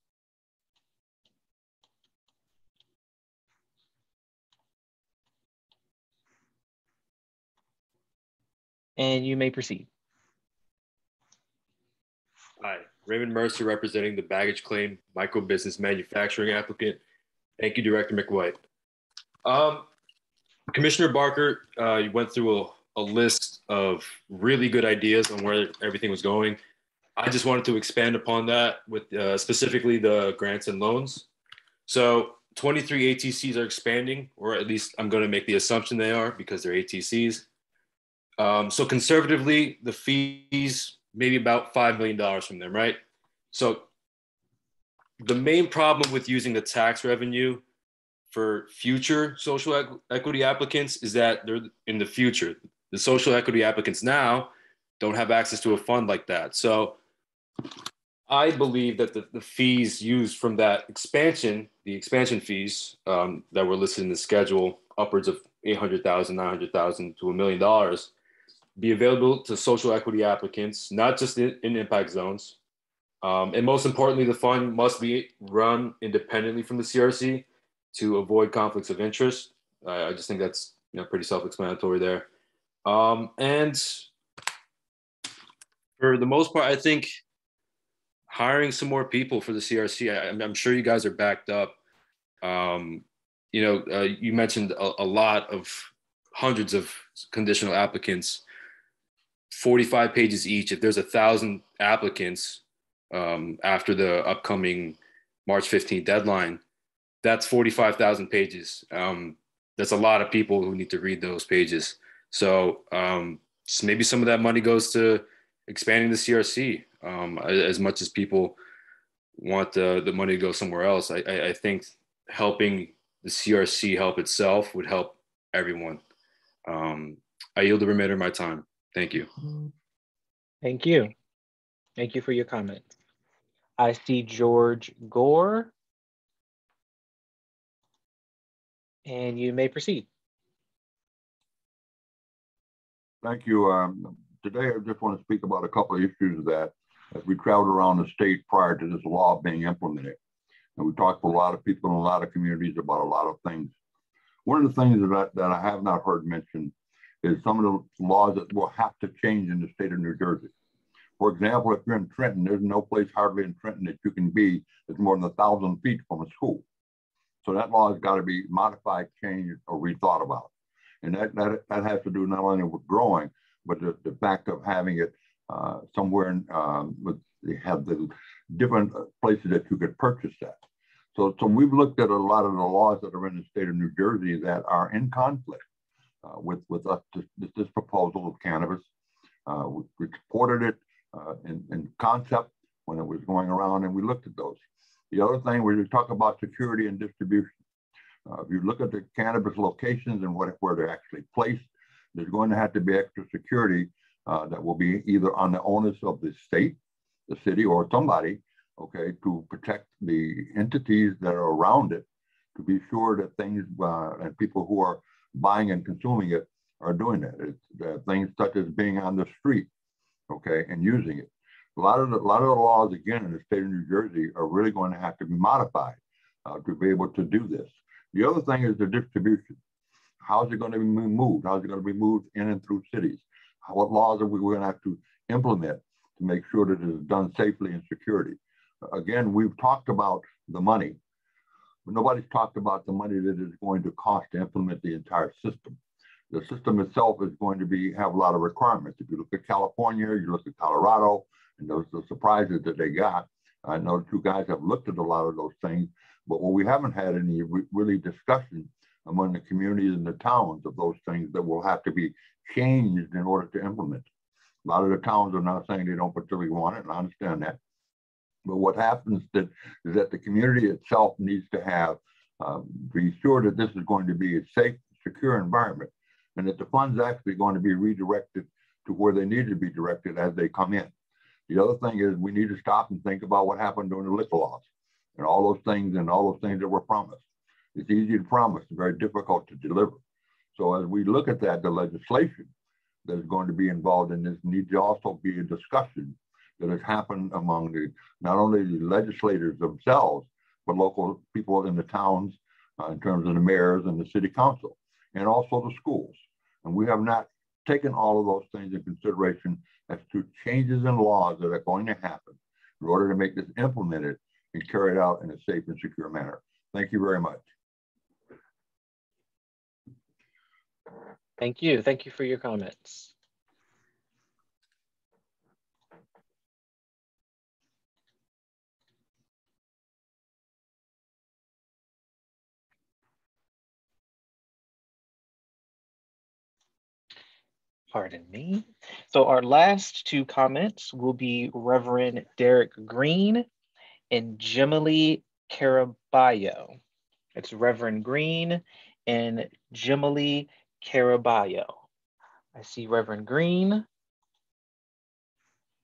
And you may proceed. Hi, Raymond Mercer representing the baggage claim micro business manufacturing applicant. Thank you, Director McWhite. Commissioner Barker, you went through a list of really good ideas on where everything was going. I just wanted to expand upon that with specifically the grants and loans. So 23 ATCs are expanding, or at least I'm going to make the assumption they are because they're ATCs. So conservatively, the fees, maybe about $5 million from them, right? So the main problem with using the tax revenue for future social equity applicants is that they're in the future. The social equity applicants now don't have access to a fund like that. So I believe that the fees used from that expansion, the expansion fees that were listed in the schedule, upwards of $800,000, $900,000 to $1 million, be available to social equity applicants, not just in impact zones. And most importantly, the fund must be run independently from the CRC to avoid conflicts of interest. I just think that's pretty self-explanatory there. And for the most part, I think hiring some more people for the CRC, I'm sure you guys are backed up. You mentioned a lot of hundreds of conditional applicants, 45 pages each. If there's 1,000 applicants after the upcoming March 15th deadline, that's 45,000 pages. That's a lot of people who need to read those pages. So maybe some of that money goes to expanding the CRC. As much as people want the money to go somewhere else, I think helping the CRC help itself would help everyone. I yield the remainder of my time. Thank you. Thank you. Thank you for your comment. I see George Gore, and you may proceed. Thank you. Today, I just want to speak about a couple of issues that, as we traveled around the state prior to this law being implemented, and we talked to a lot of people in a lot of communities about a lot of things. One of the things that I have not heard mentioned is some of the laws that will have to change in the state of New Jersey. For example, if you're in Trenton, there's no place hardly in Trenton that you can be that's more than 1,000 feet from a school. So that law has got to be modified, changed, or rethought about. And that has to do not only with growing, but the fact of having it somewhere they have the different places that you could purchase that. So we've looked at a lot of the laws that are in the state of New Jersey that are in conflict with us, this proposal of cannabis. We supported it in concept when it was going around, and we looked at those. The other thing, we talk about security and distribution. If you look at the cannabis locations and where they're actually placed, there's going to have to be extra security that will be either on the onus of the state, the city, or somebody, okay, to protect the entities that are around it, to be sure that things and people who are buying and consuming it are doing that. It's things such as being on the street, okay, and using it. A lot of the laws, again, in the state of New Jersey are really going to have to be modified to be able to do this. The other thing is the distribution. How is it going to be moved? How is it going to be moved in and through cities? What laws are we going to have to implement to make sure that it is done safely and security? Again, we've talked about the money, but nobody's talked about the money that it's going to cost to implement the entire system. The system itself is going to have a lot of requirements. If you look at California, you look at Colorado, and those are the surprises that they got. I know the two guys have looked at a lot of those things, but what we haven't had any really discussion among the communities and the towns of those things that will have to be changed in order to implement. A lot of the towns are now saying they don't particularly want it, and I understand that. But what happens is that the community itself needs to be sure that this is going to be a safe, secure environment, and that the funds actually going to be redirected to where they need to be directed as they come in. The other thing is we need to stop and think about what happened during the liquor laws and all those things that were promised. It's easy to promise, very difficult to deliver. So as we look at that, the legislation that is going to be involved in this needs to also be a discussion that has happened among not only the legislators themselves, but local people in the towns in terms of the mayors and the city council, and also the schools. And we have not taken all of those things in consideration as to changes in laws that are going to happen in order to make this implemented and carried out in a safe and secure manner. Thank you very much. Thank you. Thank you for your comments. Pardon me. So our last two comments will be Reverend Derek Green and Jimali Caraballo. It's Reverend Green and Jimali Caraballo. I see Reverend Green,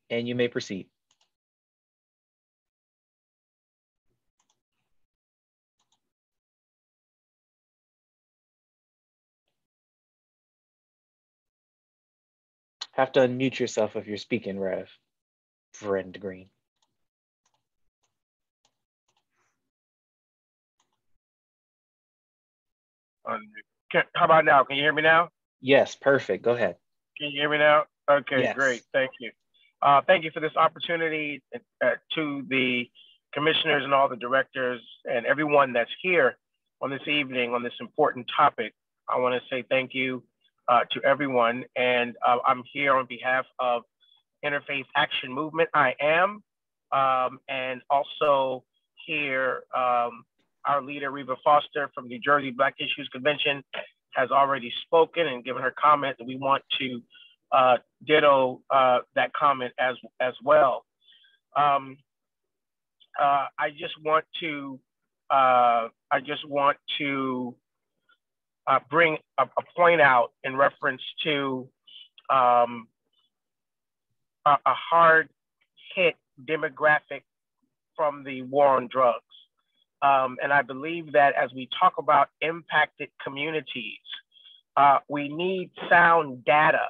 and you may proceed. Have to unmute yourself if you're speaking, Reverend Green. How about now? Can you hear me now? Yes, perfect. Go ahead. Can you hear me now? Okay, yes. Great. Thank you. Thank you for this opportunity to the commissioners and all the directors and everyone that's here on this evening on this important topic. I want to say thank you to everyone. And I'm here on behalf of Interfaith Action Movement. I am. And also here, our leader, Reva Foster from New Jersey Black Issues Convention, has already spoken and given her comment that we want to ditto that comment as well. I just want to bring a point out in reference to a hard hit demographic from the war on drugs. And I believe that as we talk about impacted communities, we need sound data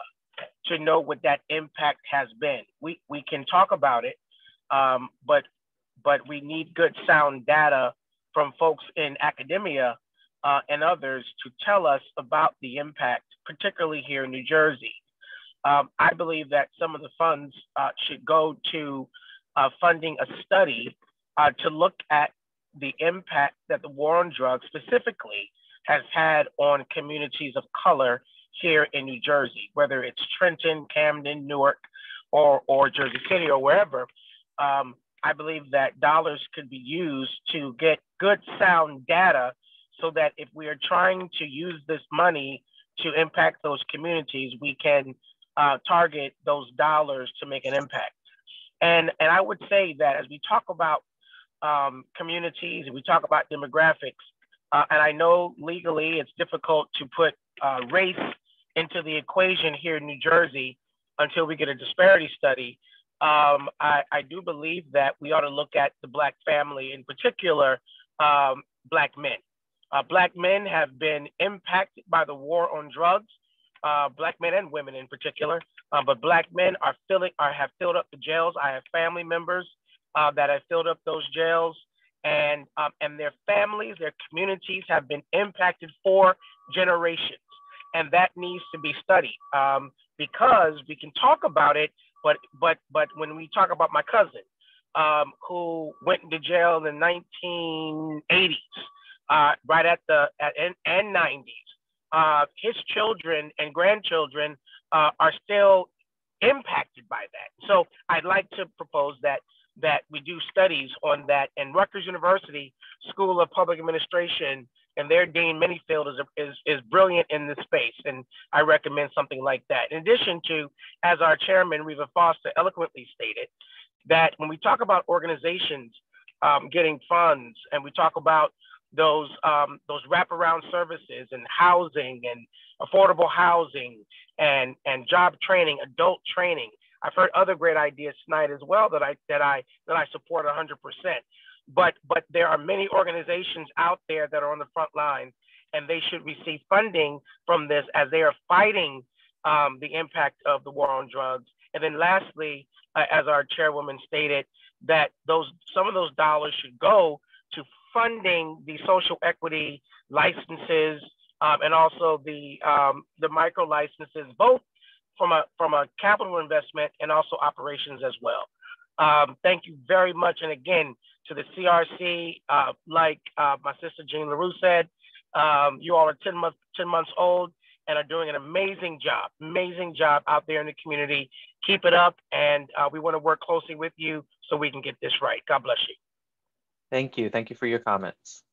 to know what that impact has been. We can talk about it, but we need good sound data from folks in academia and others to tell us about the impact, particularly here in New Jersey. I believe that some of the funds should go to funding a study to look at the impact that the war on drugs specifically has had on communities of color here in New Jersey, whether it's Trenton, Camden, Newark, or Jersey City or wherever. I believe that dollars could be used to get good sound data so that if we are trying to use this money to impact those communities, we can target those dollars to make an impact. And I would say that as we talk about communities and we talk about demographics, and I know legally it's difficult to put race into the equation here in New Jersey until we get a disparity study. I do believe that we ought to look at the Black family, in particular, Black men. Black men have been impacted by the war on drugs, Black men and women in particular, but Black men have filled up the jails. I have family members that have filled up those jails, and their families, their communities have been impacted for generations. And that needs to be studied because we can talk about it, but when we talk about my cousin who went into jail in the 1980s, right at and 90s, his children and grandchildren are still impacted by that. So I'd like to propose that we do studies on that. And Rutgers University School of Public Administration and their Dean Manyfield is brilliant in this space. And I recommend something like that. In addition to, as our chairman, Reva Foster, eloquently stated, that when we talk about organizations getting funds and we talk about those wraparound services and housing and affordable housing and job training, adult training, I've heard other great ideas tonight as well that I support 100%. But there are many organizations out there that are on the front line, and they should receive funding from this as they are fighting the impact of the war on drugs. And then lastly, as our chairwoman stated, that some of those dollars should go to funding the social equity licenses and also the micro licenses, both from a capital investment and also operations as well. Thank you very much. And again, to the CRC, like my sister Jean LaRue said, you all are 10 months old and are doing an amazing job out there in the community. Keep it up. And we want to work closely with you so we can get this right. God bless you. Thank you. Thank you for your comments.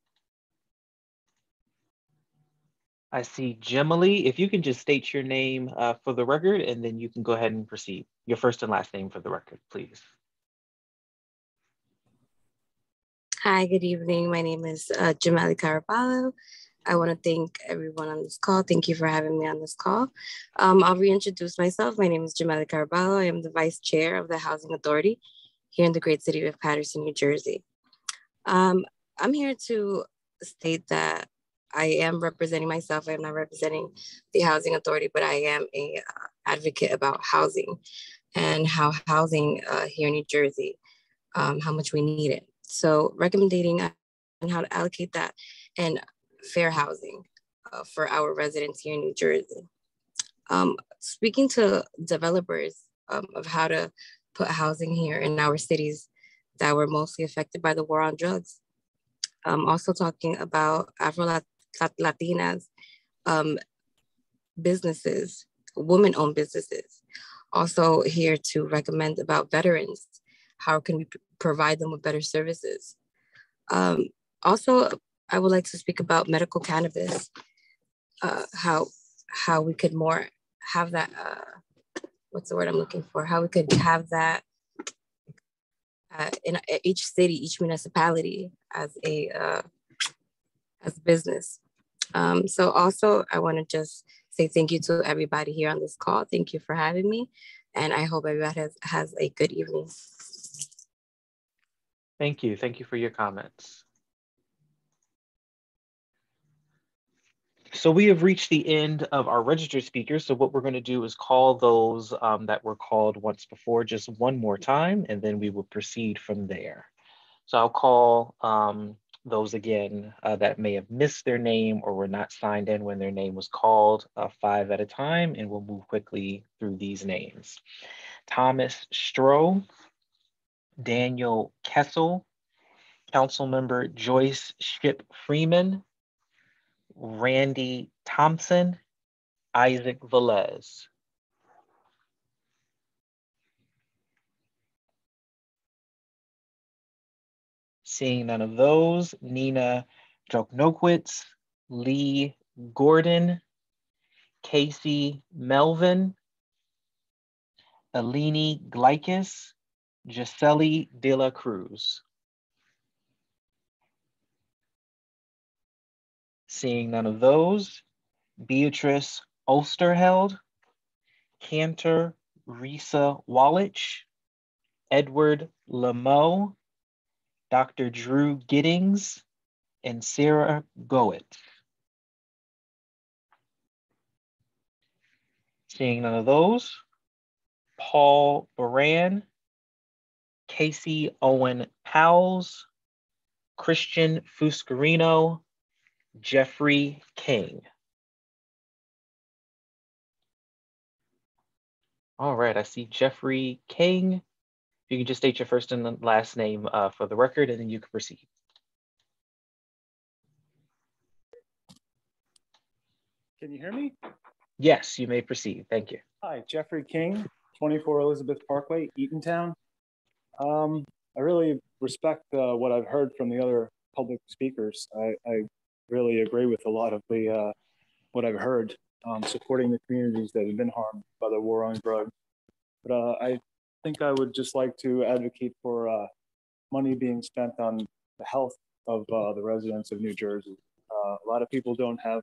I see Jimali. If you can just state your name for the record, and then you can go ahead and proceed. Your first and last name for the record, please. Hi, good evening. My name is Jamali Caraballo. I want to thank everyone on this call. Thank you for having me on this call. I'll reintroduce myself. My name is Jamali Caraballo. I am the Vice Chair of the Housing Authority here in the great city of Paterson, New Jersey. I'm here to state that I am representing myself. I am not representing the Housing Authority, but I am a advocate about housing and how housing here in New Jersey, how much we need it. So recommending on how to allocate that and fair housing for our residents here in New Jersey. Speaking to developers of how to put housing here in our cities that were mostly affected by the war on drugs. Also talking about Afro-Latinas businesses, women-owned businesses. Also here to recommend about veterans. How can we provide them with better services? Also, I would like to speak about medical cannabis, how we could more have that, what's the word I'm looking for? How we could have that in each city, each municipality as a business. So also, I want to just say thank you to everybody here on this call. Thank you for having me. And I hope everybody has a good evening. Thank you. Thank you for your comments. So we have reached the end of our registered speakers. So what we're going to do is call those that were called once before just one more time, and then we will proceed from there. So I'll call those again that may have missed their name or were not signed in when their name was called, 5 at a time, and we'll move quickly through these names. Thomas Stroh, Daniel Kessel, Councilmember Joyce Ship Freeman, Randy Thompson, Isaac Velez. Seeing none of those, Nina Joknowitz, Lee Gordon, Casey Melvin, Alini Glikis, Gisele De La Cruz. Seeing none of those, Beatrice Osterheld, Cantor Risa Wallach, Edward Lameau, Dr. Drew Giddings, and Sarah Goet. Seeing none of those, Paul Baran, Casey Owen Powles, Christian Fuscarino, Jeffrey King. All right, I see Jeffrey King. You can just state your first and last name for the record, and then you can proceed. Can you hear me? Yes, you may proceed. Thank you. Hi, Jeffrey King, 24 Elizabeth Parkway, Eatontown. I really respect what I've heard from the other public speakers. I really agree with a lot of the what I've heard, supporting the communities that have been harmed by the war on drugs. But I think I would just like to advocate for money being spent on the health of the residents of New Jersey. A lot of people don't have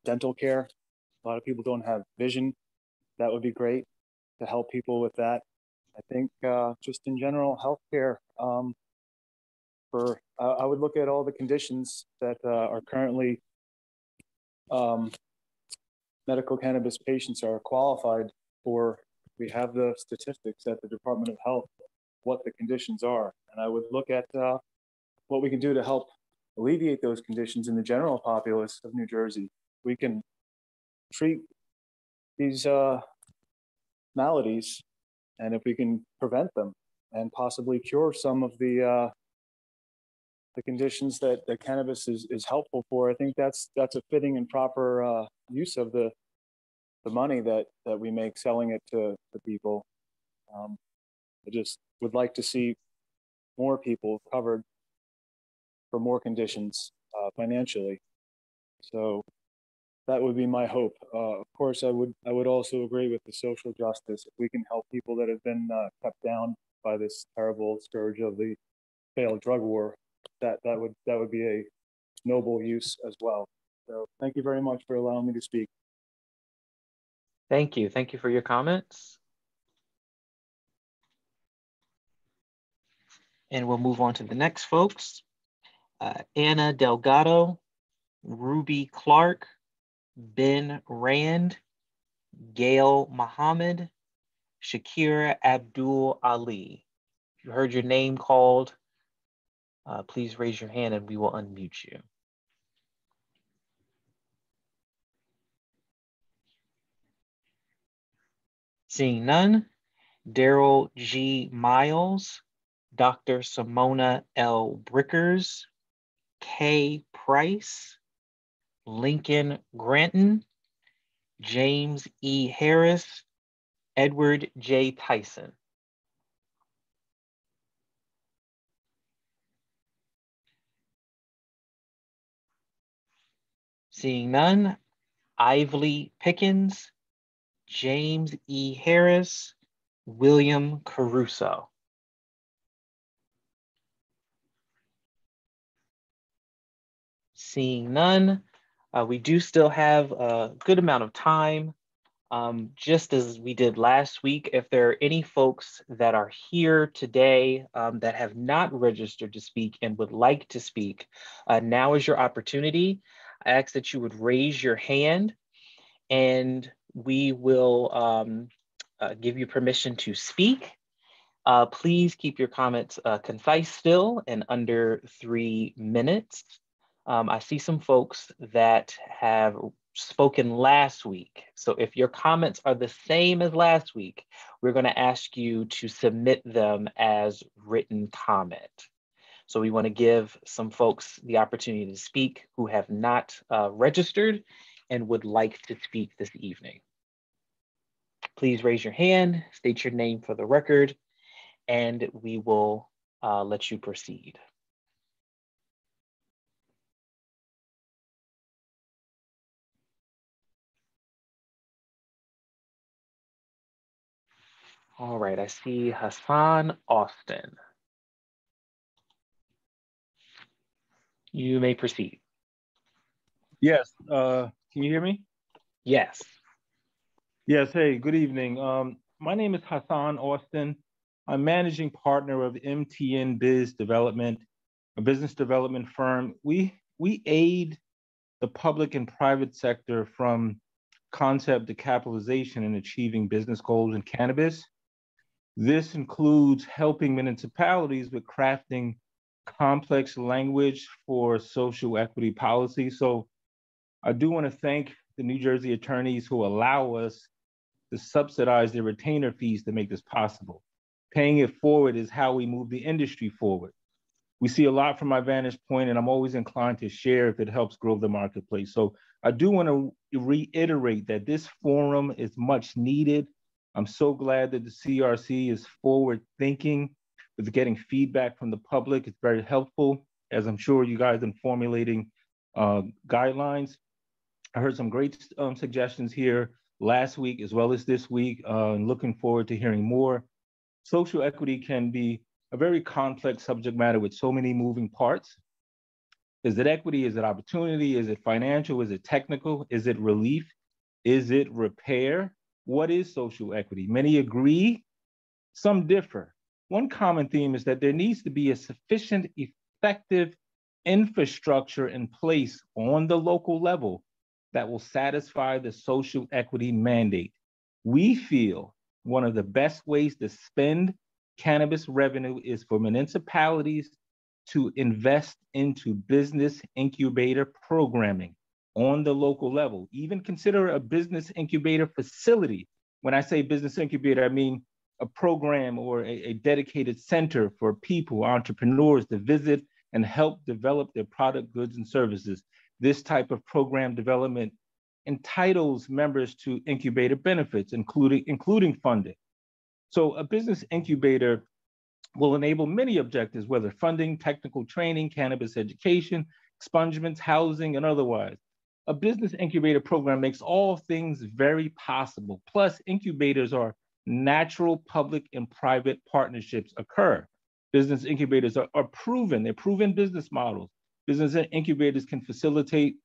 dental care. A lot of people don't have vision. That would be great to help people with that. I think just in general, healthcare. I would look at all the conditions that are currently medical cannabis patients are qualified for. We have the statistics at the Department of Health, what the conditions are. And I would look at what we can do to help alleviate those conditions in the general populace of New Jersey. We can treat these maladies, and if we can prevent them and possibly cure some of the conditions that cannabis is helpful for, I think that's a fitting and proper use of the money that we make selling it to people. I just would like to see more people covered for more conditions financially. So that would be my hope. Of course, I would also agree with the social justice. If we can help people that have been kept down by this terrible scourge of the failed drug war, that would be a noble use as well. So thank you very much for allowing me to speak. Thank you. Thank you for your comments. And we'll move on to the next folks. Anna Delgado, Ruby Clark, Ben Rand, Gail Muhammad, Shakira Abdul Ali. If you heard your name called, please raise your hand and we will unmute you. Seeing none, Daryl G. Miles, Dr. Simona L. Brickers, K. Price, Lincoln Granton, James E. Harris, Edward J. Tyson. Seeing none, Ively Pickens, James E. Harris, William Caruso. Seeing none, we do still have a good amount of time. Just as we did last week, if there are any folks that are here today that have not registered to speak and would like to speak, now is your opportunity. I ask that you would raise your hand and we will give you permission to speak. Please keep your comments concise still and under 3 minutes. I see some folks that have spoken last week. So if your comments are the same as last week, we're going to ask you to submit them as written comment. So we want to give some folks the opportunity to speak who have not registered and would like to speak this evening. Please raise your hand, state your name for the record, and we will let you proceed. All right, I see Hassan Austin. You may proceed. Yes, can you hear me? Yes. Yes, hey, good evening. My name is Hassan Austin. I'm managing partner of MTN Biz Development, a business development firm. We aid the public and private sector from concept to capitalization in achieving business goals in cannabis. This includes helping municipalities with crafting complex language for social equity policy. So I do want to thank the New Jersey attorneys who allow us to subsidize their retainer fees to make this possible. Paying it forward is how we move the industry forward. We see a lot from my vantage point, and I'm always inclined to share if it helps grow the marketplace. So I do want to reiterate that this forum is much needed. I'm so glad that the CRC is forward thinking with getting feedback from the public. It's very helpful, as I'm sure you guys in formulating guidelines. I heard some great suggestions here last week as well as this week, and looking forward to hearing more. Social equity can be a very complex subject matter with so many moving parts. Is it equity? Is it opportunity? Is it financial? Is it technical? Is it relief? Is it repair? What is social equity? Many agree, some differ. One common theme is that there needs to be a sufficient, effective infrastructure in place on the local level that will satisfy the social equity mandate. We feel one of the best ways to spend cannabis revenue is for municipalities to invest into business incubator programming on the local level. Even consider a business incubator facility. When I say business incubator, I mean a program or a dedicated center for people, entrepreneurs to visit and help develop their product, goods, and services. This type of program development entitles members to incubator benefits, including funding. So a business incubator will enable many objectives, whether funding, technical training, cannabis education, expungements, housing, and otherwise. A business incubator program makes all things very possible. Plus, incubators are natural public and private partnerships occur. Business incubators are proven. They're proven business models. Business incubators can facilitate,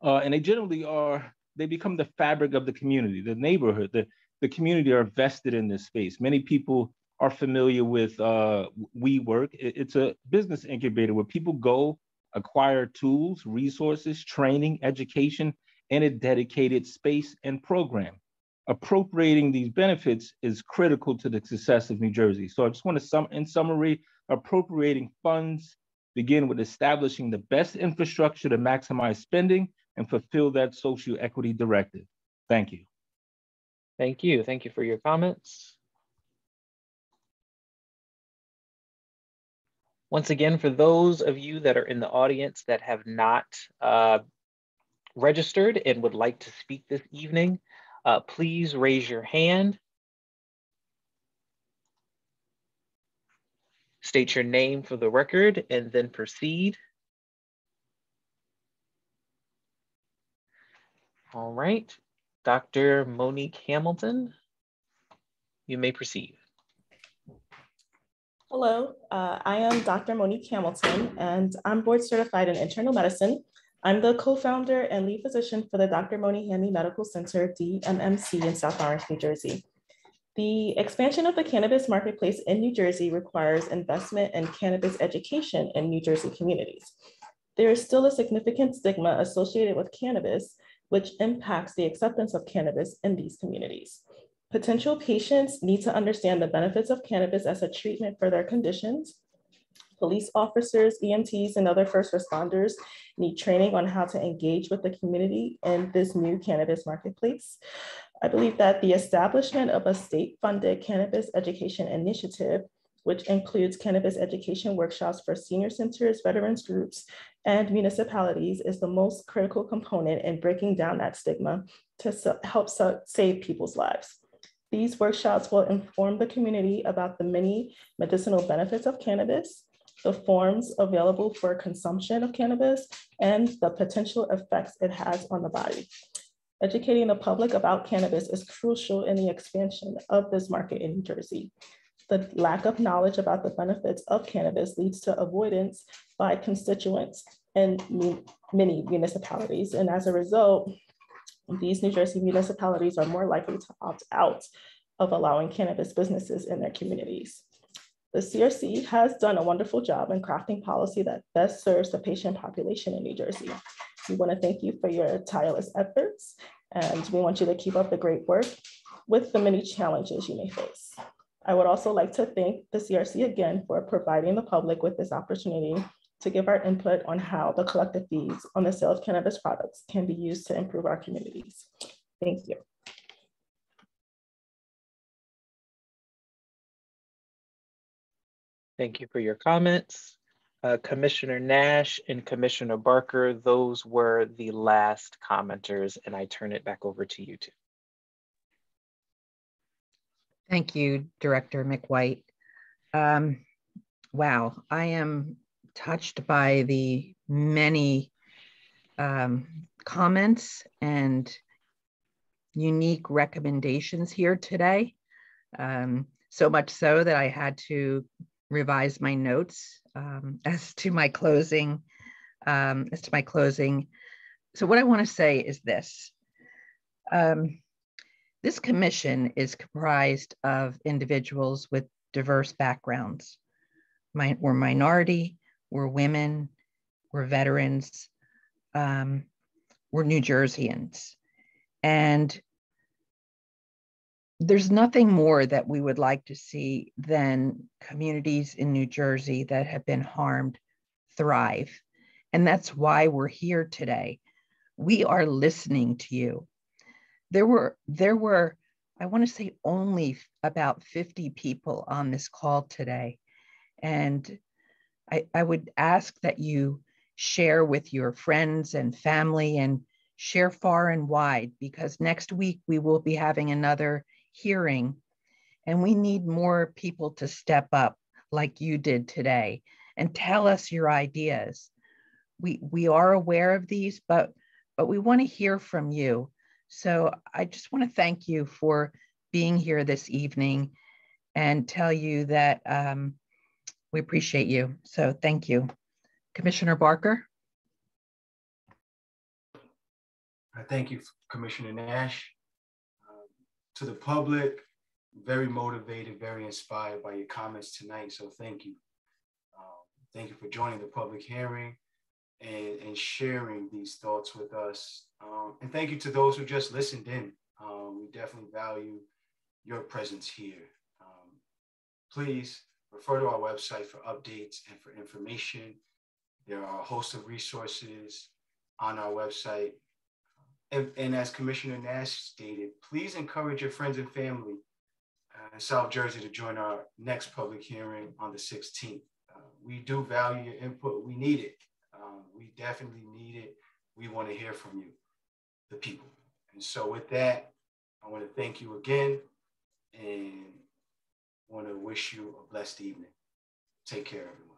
and they generally are, they become the fabric of the community, the neighborhood, the community are vested in this space. Many people are familiar with WeWork. It's a business incubator where people go acquire tools, resources, training, education, and a dedicated space and program. Appropriating these benefits is critical to the success of New Jersey. So I just want to in summary, appropriating funds begin with establishing the best infrastructure to maximize spending and fulfill that social equity directive. Thank you. Thank you. Thank you for your comments. Once again, for those of you that are in the audience that have not registered and would like to speak this evening, please raise your hand. State your name for the record and then proceed. All right, Dr. Monique Hamilton, you may proceed. Hello, I am Dr. Monique Hamilton, and I'm board certified in internal medicine. I'm the co-founder and lead physician for the Dr. Moni Hanley Medical Center, DMMC, in South Orange, New Jersey. The expansion of the cannabis marketplace in New Jersey requires investment in cannabis education in New Jersey communities. There is still a significant stigma associated with cannabis, which impacts the acceptance of cannabis in these communities. Potential patients need to understand the benefits of cannabis as a treatment for their conditions. Police officers, EMTs, and other first responders need training on how to engage with the community in this new cannabis marketplace. I believe that the establishment of a state-funded cannabis education initiative, which includes cannabis education workshops for senior centers, veterans groups, and municipalities, is the most critical component in breaking down that stigma to help save people's lives. These workshops will inform the community about the many medicinal benefits of cannabis, the forms available for consumption of cannabis, and the potential effects it has on the body. Educating the public about cannabis is crucial in the expansion of this market in New Jersey. The lack of knowledge about the benefits of cannabis leads to avoidance by constituents in many municipalities. And as a result, these New Jersey municipalities are more likely to opt out of allowing cannabis businesses in their communities. The CRC has done a wonderful job in crafting policy that best serves the patient population in New Jersey. We want to thank you for your tireless efforts, and we want you to keep up the great work with the many challenges you may face. I would also like to thank the CRC again for providing the public with this opportunity to give our input on how the collective fees on the sale of cannabis products can be used to improve our communities. Thank you. Thank you for your comments. Commissioner Nash and Commissioner Barker, those were the last commenters, and I turn it back over to you two. Thank you, Director McWhite. Wow, I am touched by the many comments and unique recommendations here today. So much so that I had to revise my notes as to my closing. So what I want to say is this. This commission is comprised of individuals with diverse backgrounds. We're minority, we're women, we're veterans, we're New Jerseyans. And there's nothing more that we would like to see than communities in New Jersey that have been harmed thrive. And that's why we're here today. We are listening to you. There were, I want to say, only about 50 people on this call today. And I would ask that you share with your friends and family and share far and wide, because next week we will be having another hearing, and we need more people to step up like you did today and tell us your ideas. We are aware of these, but we want to hear from you. So I just want to thank you for being here this evening and tell you that We appreciate you. So thank you. Commissioner Barker. Thank you, Commissioner Nash. To the public, very motivated, very inspired by your comments tonight. So thank you. Thank you for joining the public hearing and sharing these thoughts with us. And thank you to those who just listened in. We definitely value your presence here. Please refer to our website for updates and for information. There are a host of resources on our website. And as Commissioner Nash stated, please encourage your friends and family in South Jersey to join our next public hearing on the 16th. We do value your input. We need it. We definitely need it. We want to hear from you, the people. And so with that, I want to thank you again and want to wish you a blessed evening. Take care, everyone.